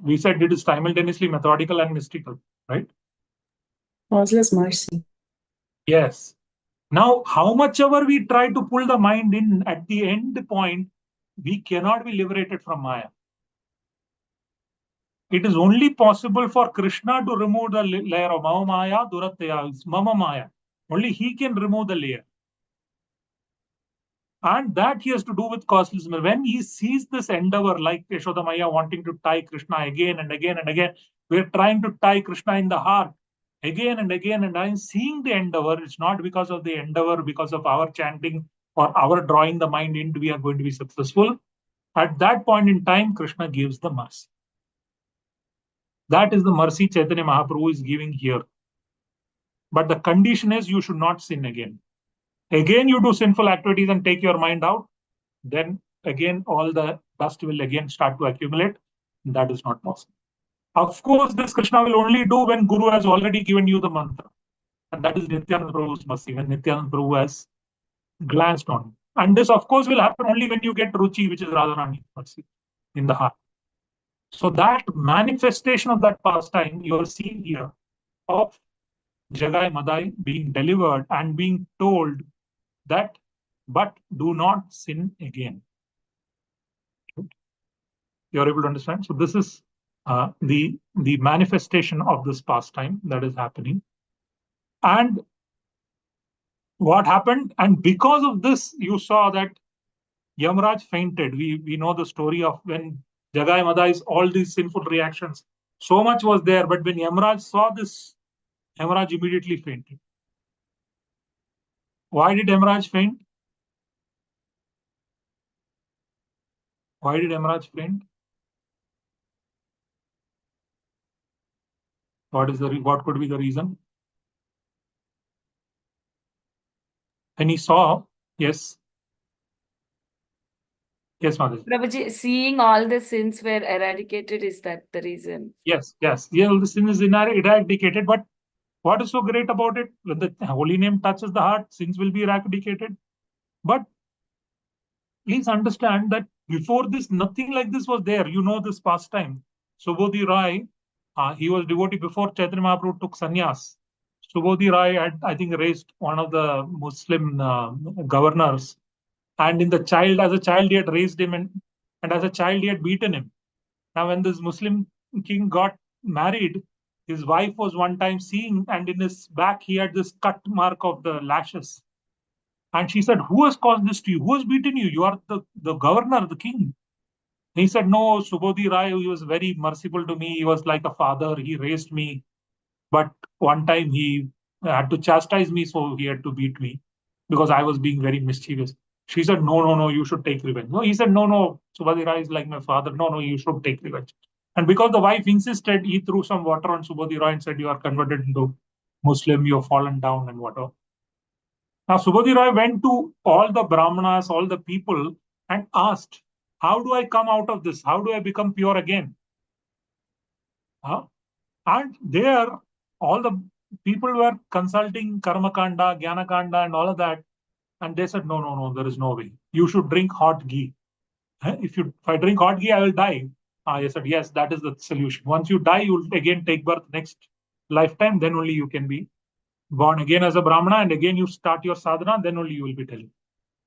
We said it is simultaneously methodical and mystical, right? Causeless mercy. Yes. Now, how much ever we try to pull the mind in, at the end point, we cannot be liberated from Maya. It is only possible for Krishna to remove the layer of Mama Maya, Duratya, Mama Maya. Only he can remove the layer. And that he has to do with causeless. When he sees this endeavor, like Yashoda Maya wanting to tie Krishna again and again and again, we're trying to tie Krishna in the heart again and again. And I'm seeing the endeavor. It's not because of the endeavor, because of our chanting or our drawing the mind into we are going to be successful. At that point in time, Krishna gives the mercy. That is the mercy Chaitanya Mahaprabhu is giving here. But the condition is you should not sin again. Again, you do sinful activities and take your mind out, then again, all the dust will again start to accumulate. That is not possible. Of course, this Krishna will only do when Guru has already given you the mantra. And that is Nityananda Prabhu's mercy, when Nityananda Prabhu has glanced on. And this, of course, will happen only when you get Ruchi, which is Radharani's mercy, in the heart. So that manifestation of that pastime you are seeing here of Jagai Madai being delivered and being told that, but do not sin again. You're able to understand? So this is the manifestation of this pastime that is happening. And what happened? And because of this, you saw that Yamraj fainted. We know the story of when Jagai Madai's all these sinful reactions. So much was there, but when Yamraj saw this, Yamraj immediately fainted. Why did Yamraj faint? Why did Yamraj faint? What could be the reason? And he saw, yes. Yes, Madhya. Prabhuji, seeing all the sins were eradicated, is that the reason? Yes. Yeah, all the sin is eradicated, but what is so great about it? When the holy name touches the heart, sins will be eradicated. But please understand that before this, nothing like this was there. You know this pastime. Subodhi Rai, he was devotee before Chaitanya Mahaprabhu took sannyas. Subodhi Rai had, I think, raised one of the Muslim governors. And as a child, he had raised him, and as a child, he had beaten him. Now, when this Muslim king got married, his wife was one time seeing, and in his back, he had this cut mark of the lashes. And she said, "Who has caused this to you? Who has beaten you? You are the governor, the king." He said, "No, Subodhi Rai, he was very merciful to me. He was like a father. He raised me. But one time he had to chastise me, so he had to beat me because I was being very mischievous." She said, no, you should take revenge. No, he said, no, Subodhi Rai is like my father. No, you should take revenge. And because the wife insisted, he threw some water on Subodhi Rai and said, "You are converted into Muslim, you have fallen down," and whatever. Now, Subodhi Rai went to all the Brahmanas, all the people, and asked, "How do I come out of this? How do I become pure again?" And there, all the people were consulting Karma Kanda, Jnana Kanda, and all of that. And they said, no, there is no way. You should drink hot ghee. If I drink hot ghee, I will die. I said, yes, that is the solution. Once you die, you will again take birth next lifetime. Then only you can be born again as a Brahmana. And again, you start your sadhana. Then only you will be telling.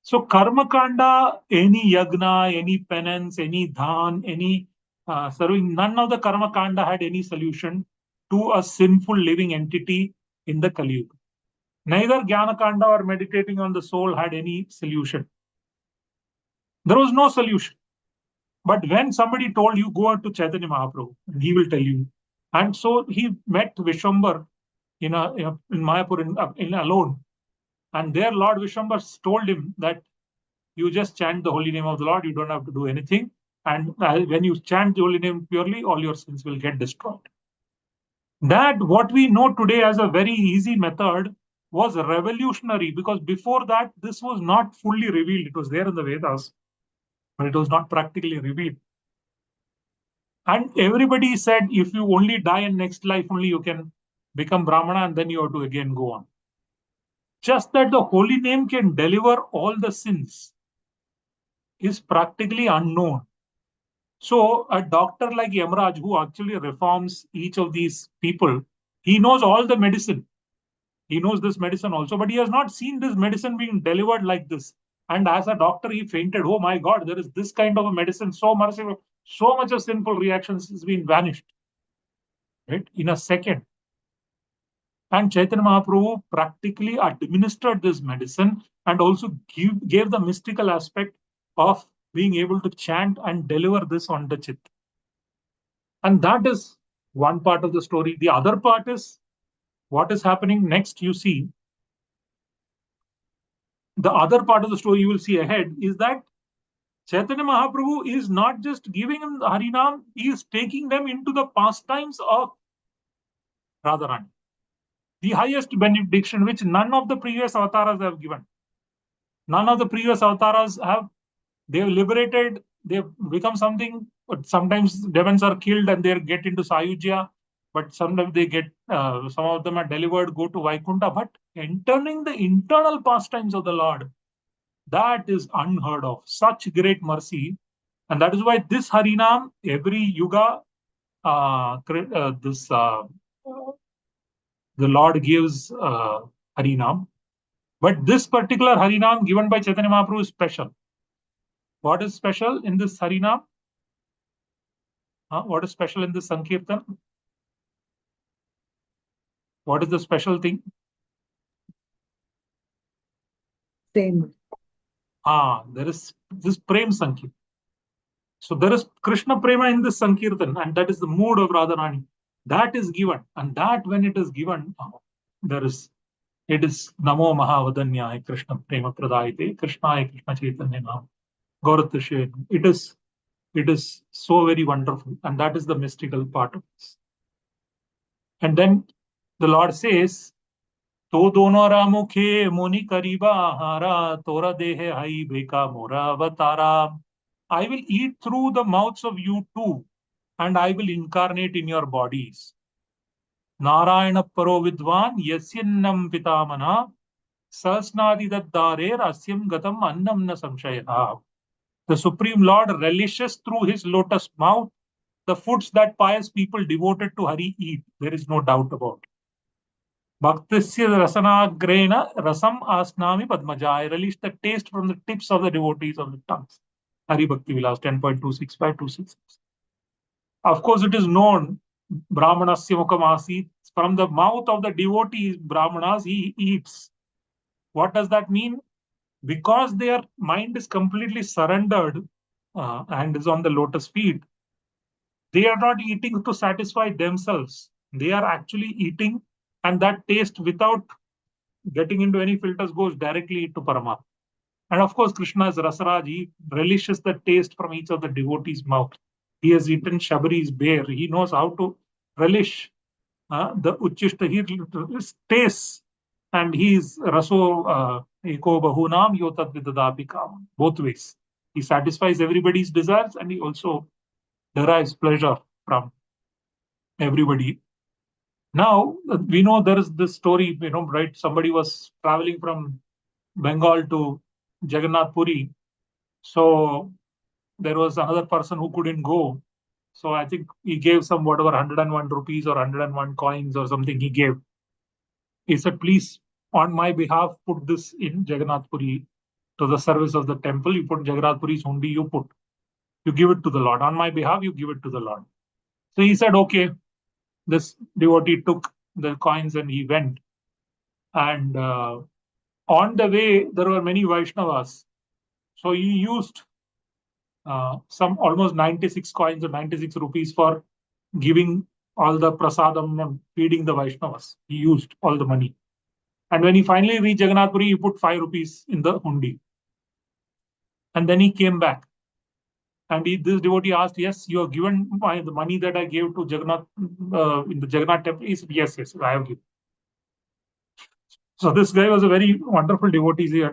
So Karma Kanda, any yagna, any penance, any dhan, any serving, none of the karma kanda had any solution to a sinful living entity in the Kali Yuga. Neither jnana kanda or meditating on the soul had any solution. There was no solution. But when somebody told you, go to Chaitanya Mahaprabhu, and he will tell you. And so he met Vishwambar in Mayapur in alone. And there Lord Vishwambar told him that you just chant the holy name of the Lord, you don't have to do anything. And when you chant the holy name purely, all your sins will get destroyed. That what we know today as a very easy method was revolutionary, because before that, this was not fully revealed. It was there in the Vedas, but it was not practically revealed. And everybody said, if you only die in next life, only you can become Brahmana, and then you have to again go on. Just that the holy name can deliver all the sins is practically unknown. So a doctor like Yamraj, who actually reforms each of these people, he knows all the medicine. He knows this medicine also, but he has not seen this medicine being delivered like this. And as a doctor, he fainted. Oh my God, there is this kind of a medicine, so merciful, so much of sinful reactions has been vanished, right, in a second. And Chaitanya Mahaprabhu practically administered this medicine and also gave the mystical aspect of being able to chant and deliver this on the chit. And that is one part of the story. The other part is what is happening next. You see, the other part of the story you will see ahead is that Chaitanya Mahaprabhu is not just giving him Harinam, he is taking them into the pastimes of Radharani. The highest benediction which none of the previous avatars have given. None of the previous avatars have, they've liberated, they've become something, but sometimes demons are killed and they get into Sayujya, but sometimes they get, some of them are delivered, go to Vaikuntha, but entering the internal pastimes of the Lord, that is unheard of. Such great mercy. And that is why this Harinam, every yuga, the Lord gives Harinam. But this particular Harinam given by Chaitanya Mahaprabhu is special. What is special in this Harinam? What is special in this Sankirtan? What is the special thing? Same. There is this Prem Sankirtan. So there is Krishna Prema in this Sankirtan, and that is the mood of Radharani. That is given, and that when it is given, it is Namo Mahavadanyaya Krishna Prema Pradayate Krishnaya Krishna Chaitanya Nam Gauratashe. It is so very wonderful, and that is the mystical part of this. And then the Lord says, To donora mukhe muni kariba hara tora dehe hai beka mora avatara. I will eat through the mouths of you too, and I will incarnate in your bodies. Narayana paro vidvan yasyannam pitamana sasnadi daddarer asyam gatam annam na samshaya. The Supreme Lord relishes through his lotus mouth the foods that pious people devoted to Hari eat. There is no doubt about it. Bhaktisya rasanagrena rasam asnami padmaja. I release the taste from the tips of the devotees of the tongues. Hari Bhakti Vilas 10.26526. Of course, it is known, Brahmanasya Mukhamasi, from the mouth of the devotees, Brahmanas, he eats. What does that mean? Because their mind is completely surrendered and is on the lotus feet, they are not eating to satisfy themselves. They are actually eating, and that taste, without getting into any filters, goes directly to Paramatma. And of course, Krishna is Rasaraj. He relishes the taste from each of the devotees' mouth. He has eaten Shabari's bear. He knows how to relish the Uchishta. He tastes, and he is Raso Eko Bahunam Yotat Vidadapikam. Both ways. He satisfies everybody's desires, and he also derives pleasure from everybody. Now, we know there is this story, right? Somebody was traveling from Bengal to Jagannath Puri. So there was another person who couldn't go. So I think he gave some whatever 101 rupees or 101 coins or something he gave. He said, please, on my behalf, put this in Jagannath Puri to the service of the temple. You put Jagannath Puri's hundi, you put. You give it to the Lord. On my behalf, you give it to the Lord. So he said, okay. This devotee took the coins and he went. And on the way, there were many Vaishnavas. So he used some almost 96 coins or 96 rupees for giving all the prasadam and feeding the Vaishnavas. He used all the money. And when he finally reached Jagannath Puri, he put 5 rupees in the hundi. And then he came back. And this devotee asked, yes, you have given the money that I gave to Jagannath in the Jagannath temple? He said, yes, I have given. So this guy was a very wonderful devotee.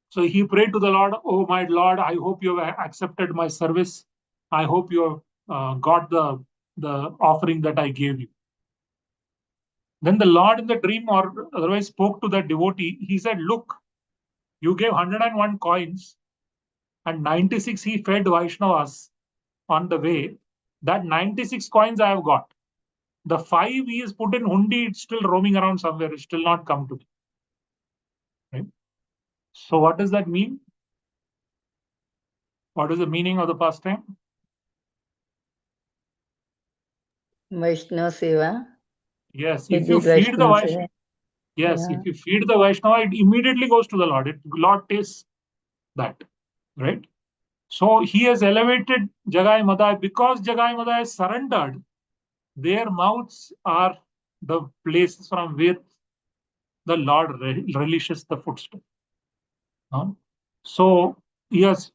So he prayed to the Lord, oh my Lord, I hope you have accepted my service. I hope you have got the offering that I gave you. Then the Lord in the dream or otherwise spoke to that devotee. He said, look, you gave 101 coins and 96 he fed Vaishnavas on the way. That 96 coins I have got. The 5 he has put in hundi, it's still roaming around somewhere. It's still not come to me. Right? So what does that mean? What is the meaning of the pastime? Vaishnava Seva. Yes, With if you this feed the Vaishnava Vaishnava, Seva. yes, Yeah. if you feed the Vaishnava, it immediately goes to the Lord. Lord tastes that, right? So he has elevated Jagai Madai because Jagai Madai is surrendered. Their mouths are the places from where the Lord relishes the footstep. So he has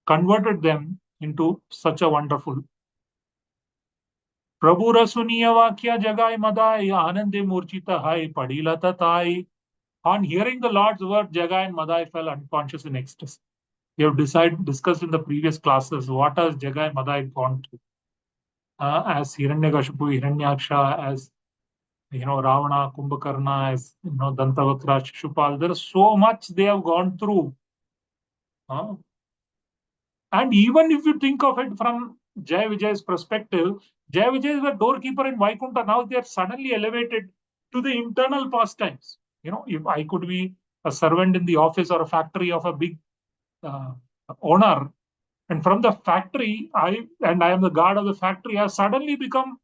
converted them into such a wonderful. Prabhu Rasuniya Vakya Jagai Madai Anande Murchita Hai Padila Tatai. On hearing the Lord's word, Jagai and Madai fell unconscious in ecstasy. We have discussed in the previous classes what has Jagai and Madai gone through. As Hiranyakashipu, Hiranyaksha, as Ravana, Kumbhakarna, as Dantavakra, Shishupal. There is so much they have gone through. And even if you think of it from Jai Vijay's perspective, Jai Vijay is a doorkeeper in Vaikuntha. Now they are suddenly elevated to the internal pastimes. If I could be a servant in the office or a factory of a big owner, and from the factory, I am the guard of the factory, I have suddenly become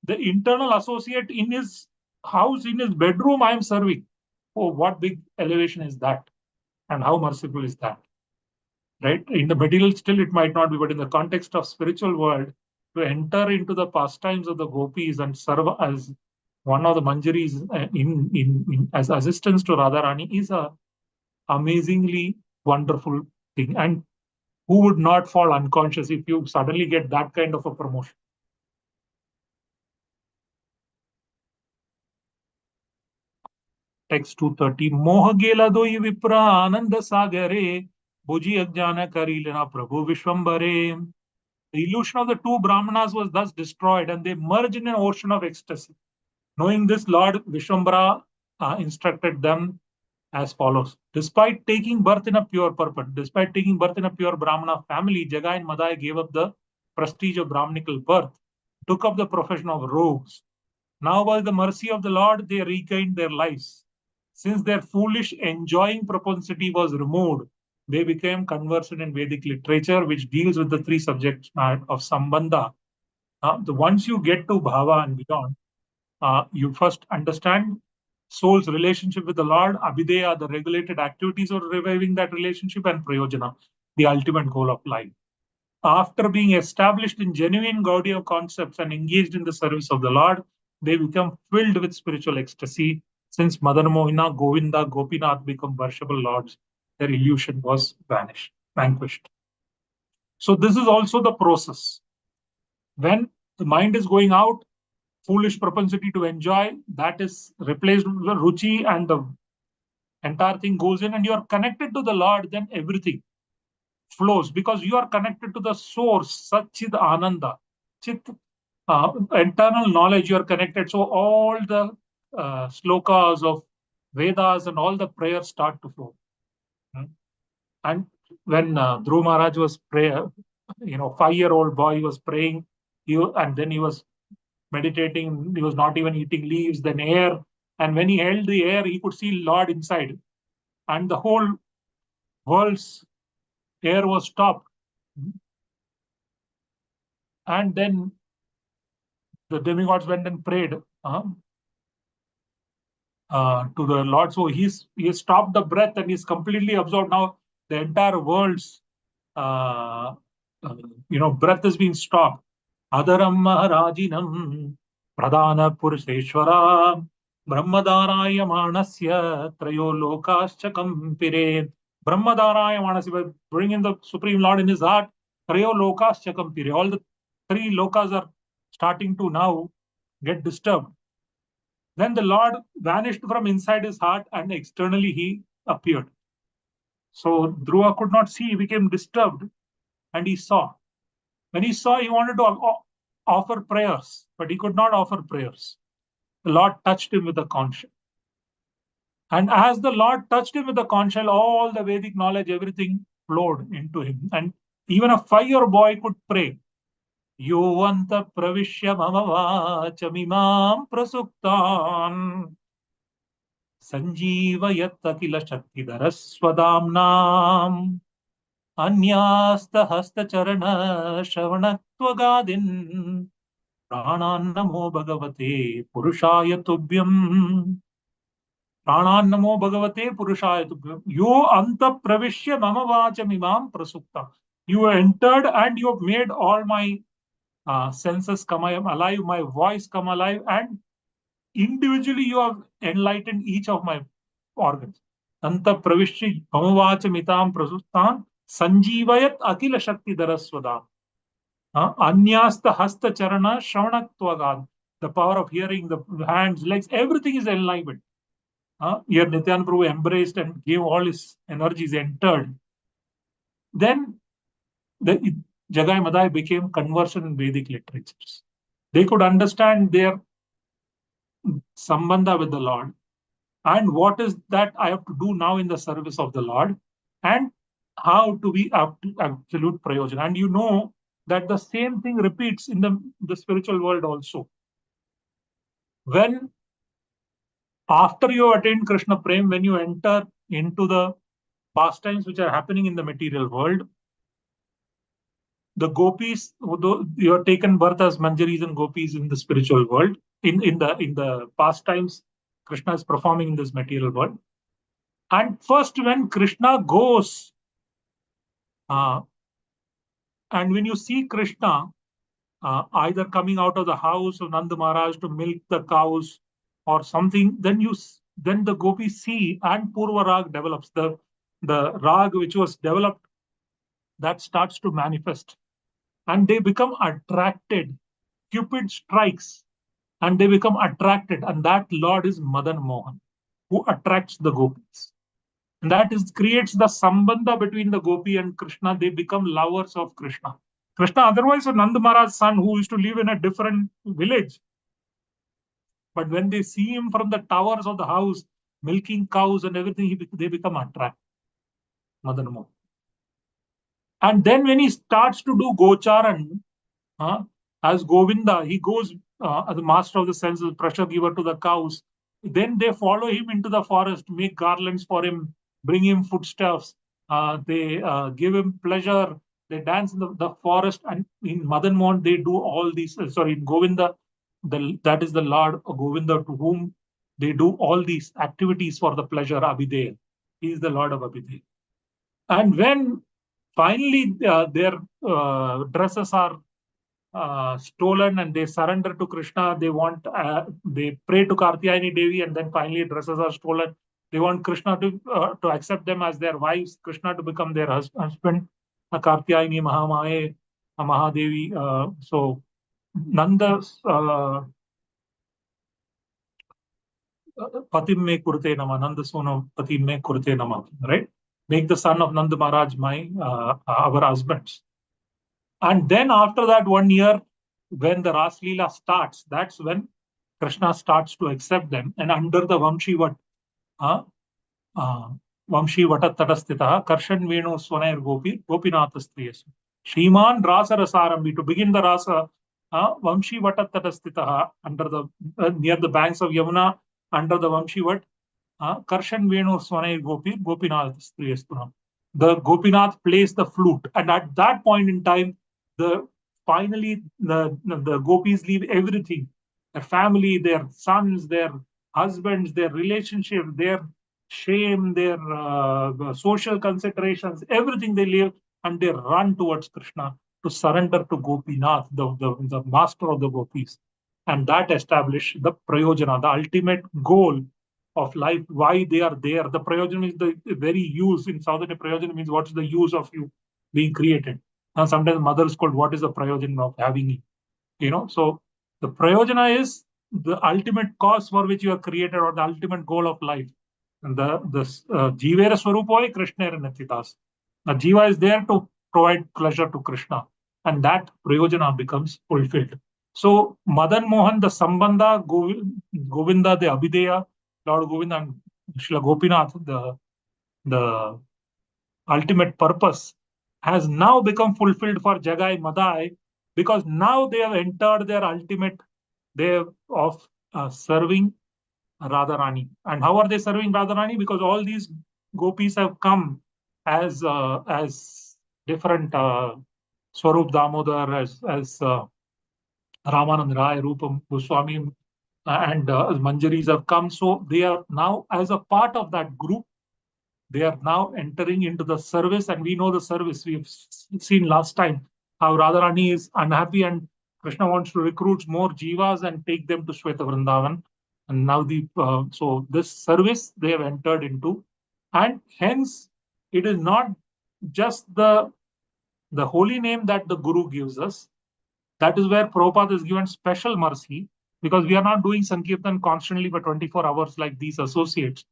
the internal associate in his house, in his bedroom, I am serving. Oh, what big elevation is that? And how merciful is that? Right? In the material, still it might not be, but in the context of spiritual world, to enter into the pastimes of the gopis and serve as one of the manjaris as assistants to Radharani is a amazingly wonderful thing. And who would not fall unconscious if you suddenly get that kind of a promotion? Text 230. Moha gela doi vipra ananda sagare bhuji ajnana karilana prabhu vishwambare. The illusion of the two Brahmanas was thus destroyed and they merged in an ocean of ecstasy. Knowing this, Lord Vishwambara instructed them as follows. Despite taking birth in a pure Brahmana family, Jagai and Madai gave up the prestige of Brahmanical birth, took up the profession of rogues. Now, by the mercy of the Lord, they regained their lives. Since their foolish enjoying propensity was removed, they became conversant in Vedic literature, which deals with the 3 subjects of Sambandha. Once you get to Bhava and beyond, you first understand soul's relationship with the Lord, Abhideya, the regulated activities of reviving that relationship, and Prayojana, the ultimate goal of life. After being established in genuine Gaudiya concepts and engaged in the service of the Lord, they become filled with spiritual ecstasy. Since Madan Mohina, Govinda, Gopinath become worshipable lords, their illusion was vanquished. So this is also the process. When the mind is going out, foolish propensity to enjoy, that is replaced with the ruchi, and the entire thing goes in, and you are connected to the Lord, then everything flows because you are connected to the source, Satchid Ananda. Chit, internal knowledge, you are connected. So all the slokas of Vedas and all the prayers start to flow. And when Dhruv Maharaj was 5-year-old boy, he was praying, and then he was meditating, he was not even eating leaves, then air. And when he held the air, he could see Lord inside. And the whole world's air was stopped. And then the demigods went and prayed to the Lord. So he stopped the breath and he's completely absorbed. Now the entire world's breath has been stopped. Adaram Maharajinam Pradana Purusheshwara Brahmadaraya Manasya Trayo Lokascha Kampire. Brahmadaraya Manasya, by bringing the Supreme Lord in his heart, Trayo Lokascha Kampire. All the three lokas are starting to now get disturbed. Then the Lord vanished from inside his heart and externally he appeared. So Dhruva could not see, he became disturbed and he saw. When he saw, he wanted to offer prayers, but he could not offer prayers. The Lord touched him with the conch shell. And as the Lord touched him with the conch shell, all the Vedic knowledge, everything flowed into him. And even a 5-year boy could pray. Yovanta pravishya mama vachamimam prasuktan sanjeevayat akila shaktidaraswadamnam anyasta hastacharana shravanaktvagadin pranannamo bhagavate purushaya tubhyam. Pranannamo bhagavate purushaya tubhyam. Yo anta pravishya mama vachamimam prasukta. You entered and you have made all my senses come alive, my voice come alive, and individually you have enlightened each of my organs. Anta pravishya mama vachamitam prasuktan sanjeevayat akila shakti daraswadam. Anyasta hasta charana shravanaktvagan. The power of hearing, the hands, legs, everything is enlivened. Here Nityananda Prabhu embraced and gave all his energies, entered. Then the Jagai Madai became conversant in Vedic literatures. They could understand their sambandha with the Lord and what is that I have to do now in the service of the Lord and how to be up to absolute prayojana. And you know that the same thing repeats in the spiritual world also. When after you attain Krishna Prem, when you enter into the pastimes which are happening in the material world, the gopis, you are taken birth as manjaris and gopis in the spiritual world. In the pastimes, Krishna is performing in this material world. And first, when Krishna goes, and when you see Krishna either coming out of the house of Nanda Maharaj to milk the cows or something, then the gopis see and Purva Rag develops. The rag which was developed, that starts to manifest. And they become attracted. Cupid strikes and they become attracted. And that Lord is Madan Mohan, who attracts the gopis. And that creates the sambandha between the gopi and Krishna. They become lovers of Krishna. Krishna otherwise was Nanda Maharaj's son who used to live in a different village. But when they see him from the towers of the house, milking cows and everything, they become attracted. Madan Mohan. And then when he starts to do Gocharan, as Govinda, he goes as the master of the senses, pressure giver to the cows. Then they follow him into the forest, make garlands for him, bring him foodstuffs. They give him pleasure. They dance in the forest. And in Madan Mohan, they do all these. In Govinda, that is the Lord Govinda to whom they do all these activities for the pleasure, Abhideya. He is the Lord of Abhideya. And when finally their dresses are stolen and they surrender to Krishna, they pray to Caitanya Devi, and then finally dresses are stolen. They want Krishna to accept them as their wives, Krishna to become their husband, Caitanya, Mahamaye, Mahadevi. So Nanda's Patim me kurte nama, Nanda Sono Patim me kurte nama, right? Make the son of Nanda Maharaj our husbands. And then after that 1 year, when the Ras Leela starts, that's when Krishna starts to accept them. And under the Vamshi Vatat Tatastitaha, Karshan Venu Swanair Gopi, Gopinathasthriyas. Shriman Rasa Rasarambi, to begin the Rasa, Vamshi Vatat Tatastitaha, near the banks of Yamuna, under the Vamshi Vat, Karshan Venu Swanair Gopi, Gopinathasthriyas. The Gopinath plays the flute. And at that point in time, the finally the gopis leave everything, their family, their sons, their husbands, their relationship, their shame, their social considerations, everything they leave, and they run towards Krishna to surrender to Gopinath, the master of the gopis. And that established the prayojana, the ultimate goal of life, why they are there. The prayojana is the very use. In South India, prayojana means what is the use of you being created. Now, sometimes mothers called, what is the prayojana of having you? You know, so the prayojana is the ultimate cause for which you are created, or the ultimate goal of life. And the Jivera Swarupoy Krishna Nathitas. The Jiva is there to provide pleasure to Krishna, and that prayojana becomes fulfilled. So Madan Mohan, the Sambandha, Govinda, the Abhideya, Lord Govinda, and Srila Gopinath, the ultimate purpose, has now become fulfilled for Jagai Madai, because now they have entered their ultimate day of serving Radharani. And how are they serving Radharani? Because all these gopis have come as different Swarup Damodar, as Ramanand Rai, Rupam Goswami, and Manjaris have come. So they are now, as a part of that group, they are now entering into the service, and we know the service. We've seen last time how Radharani is unhappy and Krishna wants to recruit more jivas and take them to Shweta Vrindavan. And now so this service they have entered into, and hence it is not just the holy name that the Guru gives us. That is where Prabhupada is given special mercy, because we are not doing Sankirtan constantly for 24 hours like these associates.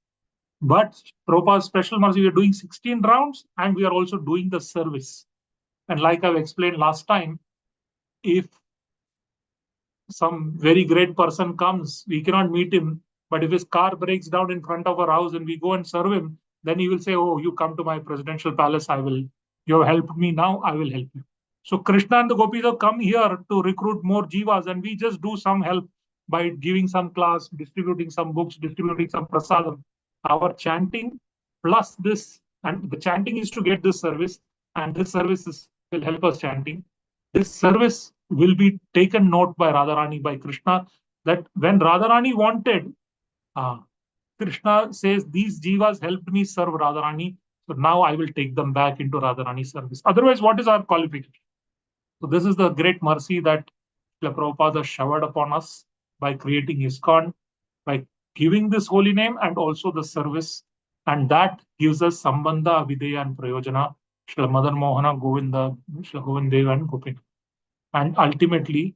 But Prabhupada's special mercy, we are doing 16 rounds, and we are also doing the service. And like I've explained last time, if some very great person comes, we cannot meet him, but if his car breaks down in front of our house and we go and serve him, then he will say, oh, you come to my presidential palace, you have helped me, now I will help you. So Krishna and the gopis have come here to recruit more jivas, and we just do some help by giving some class, distributing some books, distributing some prasadam. Our chanting plus this, and the chanting is to get this service, and this service will help us chanting. This service will be taken note by Radharani, by Krishna, that when Radharani wanted, Krishna says, these jivas helped me serve Radharani, so now I will take them back into Radharani service. Otherwise, what is our qualification? So this is the great mercy that Srila Prabhupada showered upon us by creating ISKCON, by giving this holy name and also the service. And that gives us Sambandha, Avideya, and Prayojana, Srila Madan Mohana, Govinda, Srila Govindeva, and Gopinath. And ultimately,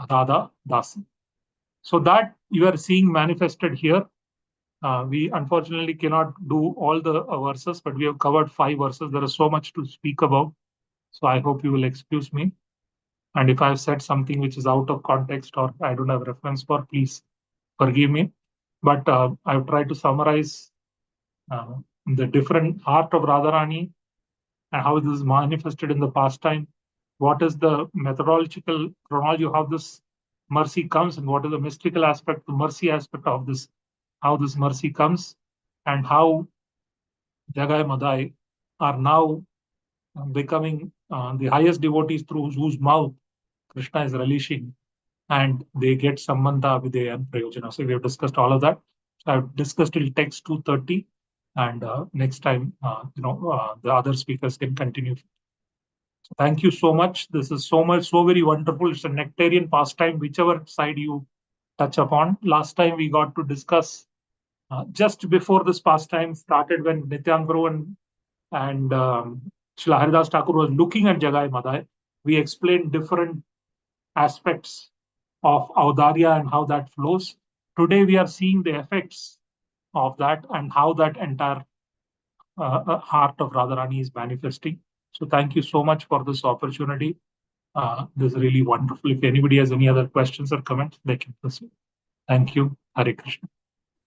Radha Dasi. So that you are seeing manifested here. We unfortunately cannot do all the verses, but we have covered 5 verses. There is so much to speak about. So I hope you will excuse me. And if I have said something which is out of context or I don't have reference for, please forgive me. But I've tried to summarize the different heart of Radharani and how this is manifested in the pastime. What is the methodological chronology of how this mercy comes, and what is the mystical aspect, the mercy aspect of this, how this mercy comes, and how Jagai Madai are now becoming the highest devotees through whose mouth Krishna is relishing, and they get Sambandha, Videya, and Prayojana. So we have discussed all of that. So I've discussed till text 230, and next time, the other speakers can continue. So thank you so much. This is so very wonderful. It's a nectarian pastime, whichever side you touch upon. Last time we got to discuss just before this pastime started, when Nityanand Prabhu and Srila Haridas Thakur was looking at Jagai Madai. We explained different aspects of Audarya and how that flows. Today we are seeing the effects of that and how that entire heart of Radharani is manifesting. So thank you so much for this opportunity. This is really wonderful. If anybody has any other questions or comments, they can proceed. Thank you. Hare Krishna.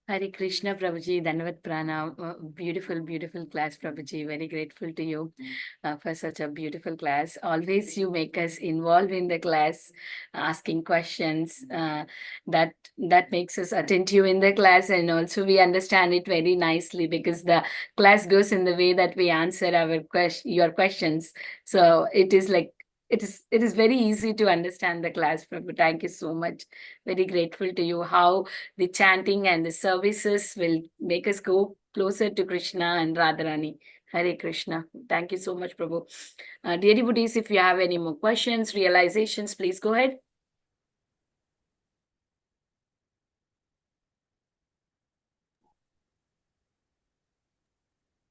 Hare Krishna, Prabhuji, Dhanavad Pranam. Beautiful, beautiful class, Prabhuji. Very grateful to you for such a beautiful class. Always you make us involved in the class, asking questions. That makes us attentive in the class, and also we understand it very nicely, because the class goes in the way that we answer your questions. So it is like it is very easy to understand the class, Prabhu. Thank you so much. Very grateful to you how the chanting and the services will make us go closer to Krishna and Radharani. Hare Krishna. Thank you so much, Prabhu. Dear devotees, if you have any more questions, realizations, please go ahead.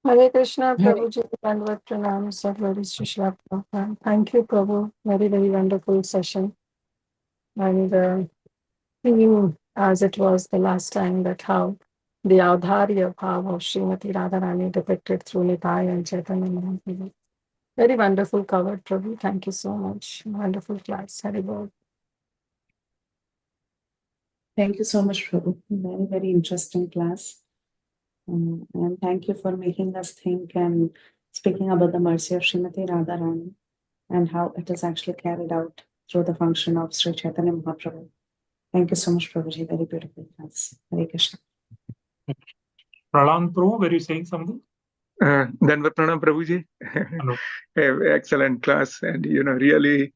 Hare Krishna, Prabhuji, and Pranam, Sarvari Shishla Prabhupada. Thank you, Prabhu. Very, very wonderful session. And seeing as it was the last time that how the Audharya Bhav of Srimati Radharani depicted through Nitai and Chaitanya Mahaprabhu. Very wonderful covered, Prabhu. Thank you so much. Wonderful class. Hari Bol. Thank you so much, Prabhu. Very, very interesting class. And thank you for making us think and speaking about the mercy of Srimati Radharani and how it is actually carried out through the function of Sri Chaitanya Mahaprabhu. Thank you so much, Prabhuji. Very beautiful class. Hare Krishna. Pralan Prabhu, were you saying something? Danvat Pranam Prabhuji. Hello. Excellent class. And, really,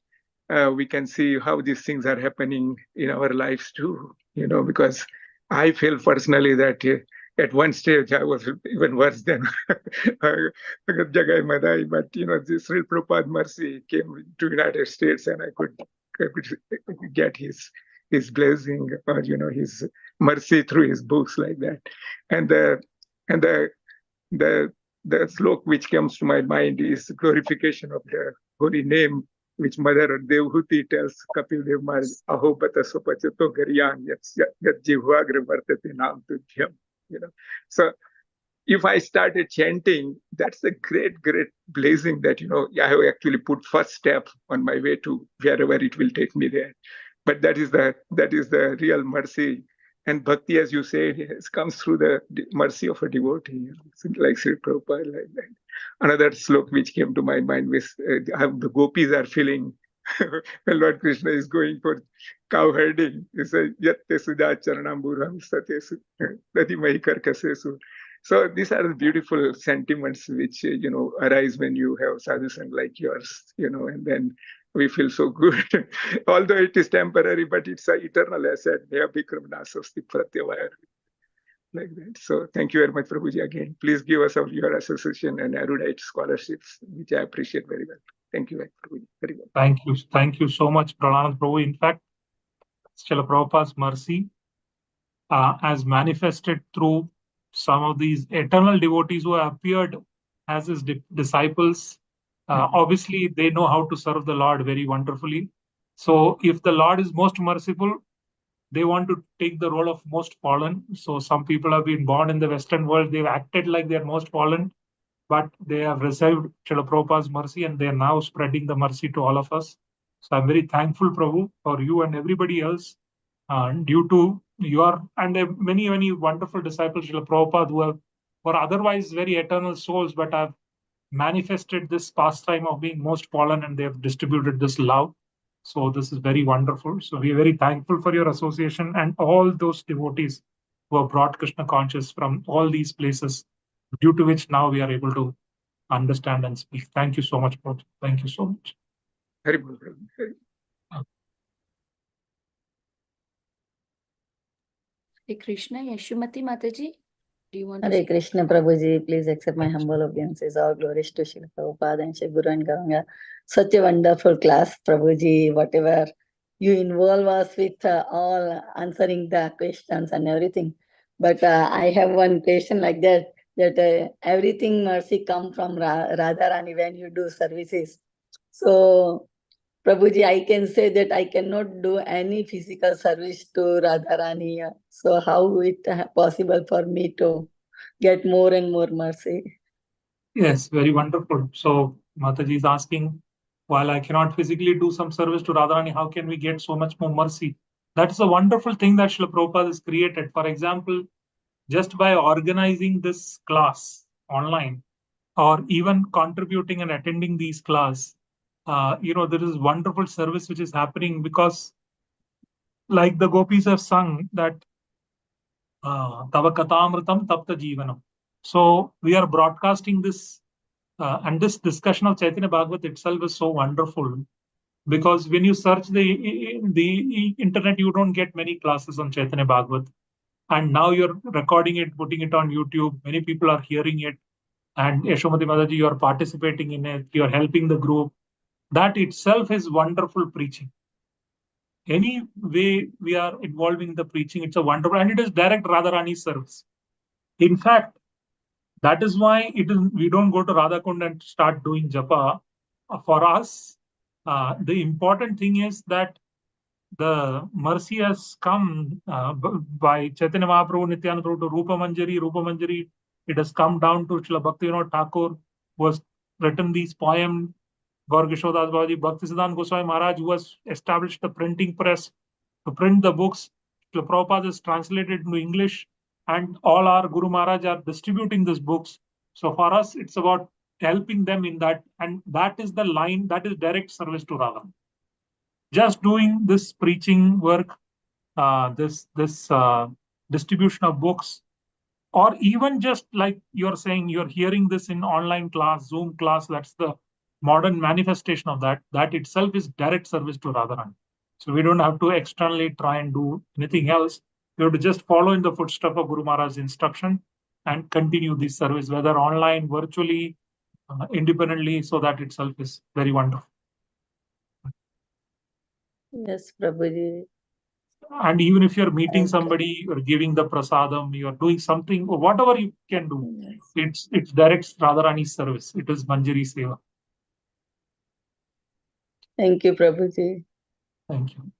we can see how these things are happening in our lives too, because I feel personally that at one stage I was even worse than Jagai Madai, but this Sri Prabhupada mercy came to United States and I could get his blessing or his mercy through his books like that. And the slok which comes to my mind is glorification of the holy name, which Mother Devhuti tells Kapil Dev Maharaj, Aho bata sopachato garyan yat jihvagra vartate nam tudhyam. So if I started chanting, that's a great blessing that, I have actually put first step on my way to wherever it will take me there. But that is the real mercy. And bhakti, as you say, it comes through the mercy of a devotee, like Sri Prabhupada, like that. Another slok which came to my mind was how the gopis are feeling when Lord Krishna is going for cow herding. He says, Yatte Sudha Charanamburam Satesu Nadimahi Karkasesu. So these are the beautiful sentiments which, arise when you have sadhusang like yours, and then we feel so good. Although it is temporary, but it's an eternal asset. Like that. So thank you very much, Prabhuji, again. Please give us of your association and erudite scholarships, which I appreciate very well. Thank you, Prabhuji. Very well. Thank you. Thank you so much, Pralanand Prabhu. In fact, Srila Prabhupada's mercy as manifested through some of these eternal devotees who have appeared as his disciples. Obviously, they know how to serve the Lord very wonderfully. So if the Lord is most merciful, they want to take the role of most fallen. So some people have been born in the Western world. They've acted like they're most fallen, but they have received Srila Prabhupada's mercy and they're now spreading the mercy to all of us. So I'm very thankful, Prabhu, for you and everybody else. Due to your and many, many wonderful disciples, Srila Prabhupada, who were otherwise very eternal souls, but have manifested this pastime of being most fallen and they have distributed this love. So this is very wonderful. So we are very thankful for your association and all those devotees who have brought Krishna conscious from all these places, due to which now we are able to understand and speak. Thank you so much, Prabhu. Thank you so much. Very good. Hare Krishna, Yashumati Mataji, do you want to Hare say? Krishna, Prabhuji, please accept my humble obeisances. All glories to Srila Prabhupada and Sri Guru and Ganga. Such a wonderful class, Prabhuji. Whatever you involve us with, all answering the questions and everything. But I have one question like that everything mercy come from Radharani when you do services. So Prabhuji, I can say that I cannot do any physical service to Radharani. So how it possible for me to get more and more mercy? Yes, very wonderful. So Mataji is asking, while I cannot physically do some service to Radharani, how can we get so much more mercy? That is a wonderful thing that Srila Prabhupada has created. For example, just by organizing this class online, or even contributing and attending these class, there is wonderful service which is happening, because like the gopis have sung that Tava Katamritam Tapta Jivanam. So we are broadcasting this, and this discussion of Chaitanya Bhagavat itself is so wonderful. Because when you search the internet, you don't get many classes on Chaitanya Bhagavat. And now you're recording it, putting it on YouTube. Many people are hearing it. And Yashomati Mataji, you are participating in it. You're helping the group. That itself is wonderful preaching. Any way we are involving the preaching, it's a wonderful, and it is direct Radharani service. In fact, that is why we don't go to Radhakund and start doing japa. For us, the important thing is that the mercy has come by Chaitanya Mahaprabhu, Nityananda Prabhu to Rupa Manjari. It has come down to Srila Bhaktivinoda Thakur, who has written these poems. Gaur Kishodas Babaji, Bhaktisiddhanta Goswami Maharaj, who has established the printing press to print the books. Srila Prabhupada is translated into English, and all our Guru Maharaj are distributing these books. So for us, it's about helping them in that, and that is the line, that is direct service to Radha. Just doing this preaching work, this distribution of books, or even just like you're saying, you're hearing this in online class, Zoom class, that's the modern manifestation of that. That itself is direct service to Radharani. So we don't have to externally try and do anything else. We have to just follow in the footsteps of Guru Maharaj's instruction and continue this service, whether online, virtually, independently. So that itself is very wonderful. Yes, Prabhuji. And even if you're meeting somebody, you're giving the prasadam, you're doing something, whatever you can do, it's direct Radharani service. It is Manjari Seva. Thank you, Prabhuji. Thank you.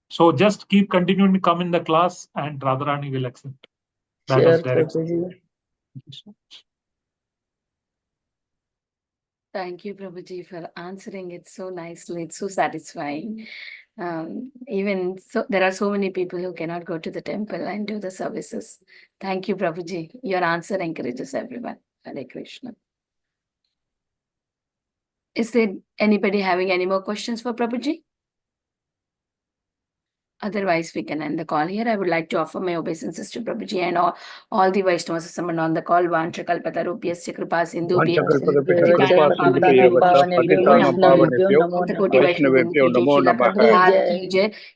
So just keep continuing to come in the class, and Radharani will accept. That Sure, is direct. Prabhuji. Thank you so much. Thank you, Prabhuji, for answering it so nicely. It's so satisfying. Even so, there are so many people who cannot go to the temple and do the services. Thank you, Prabhuji. Your answer encourages everyone. Hare Krishna. Is there anybody having any more questions for Prabhuji? Otherwise, we can end the call here. I would like to offer my obeisances to Prabhuji and all the Vaishnavas summoned on the call. Vanchakalpata rupyasya kripa sindhu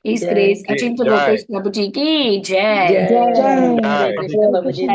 His Grace Acintya Gopesh Prabhuji ki Jai. Jai. Hare Krishna, Prabhuji.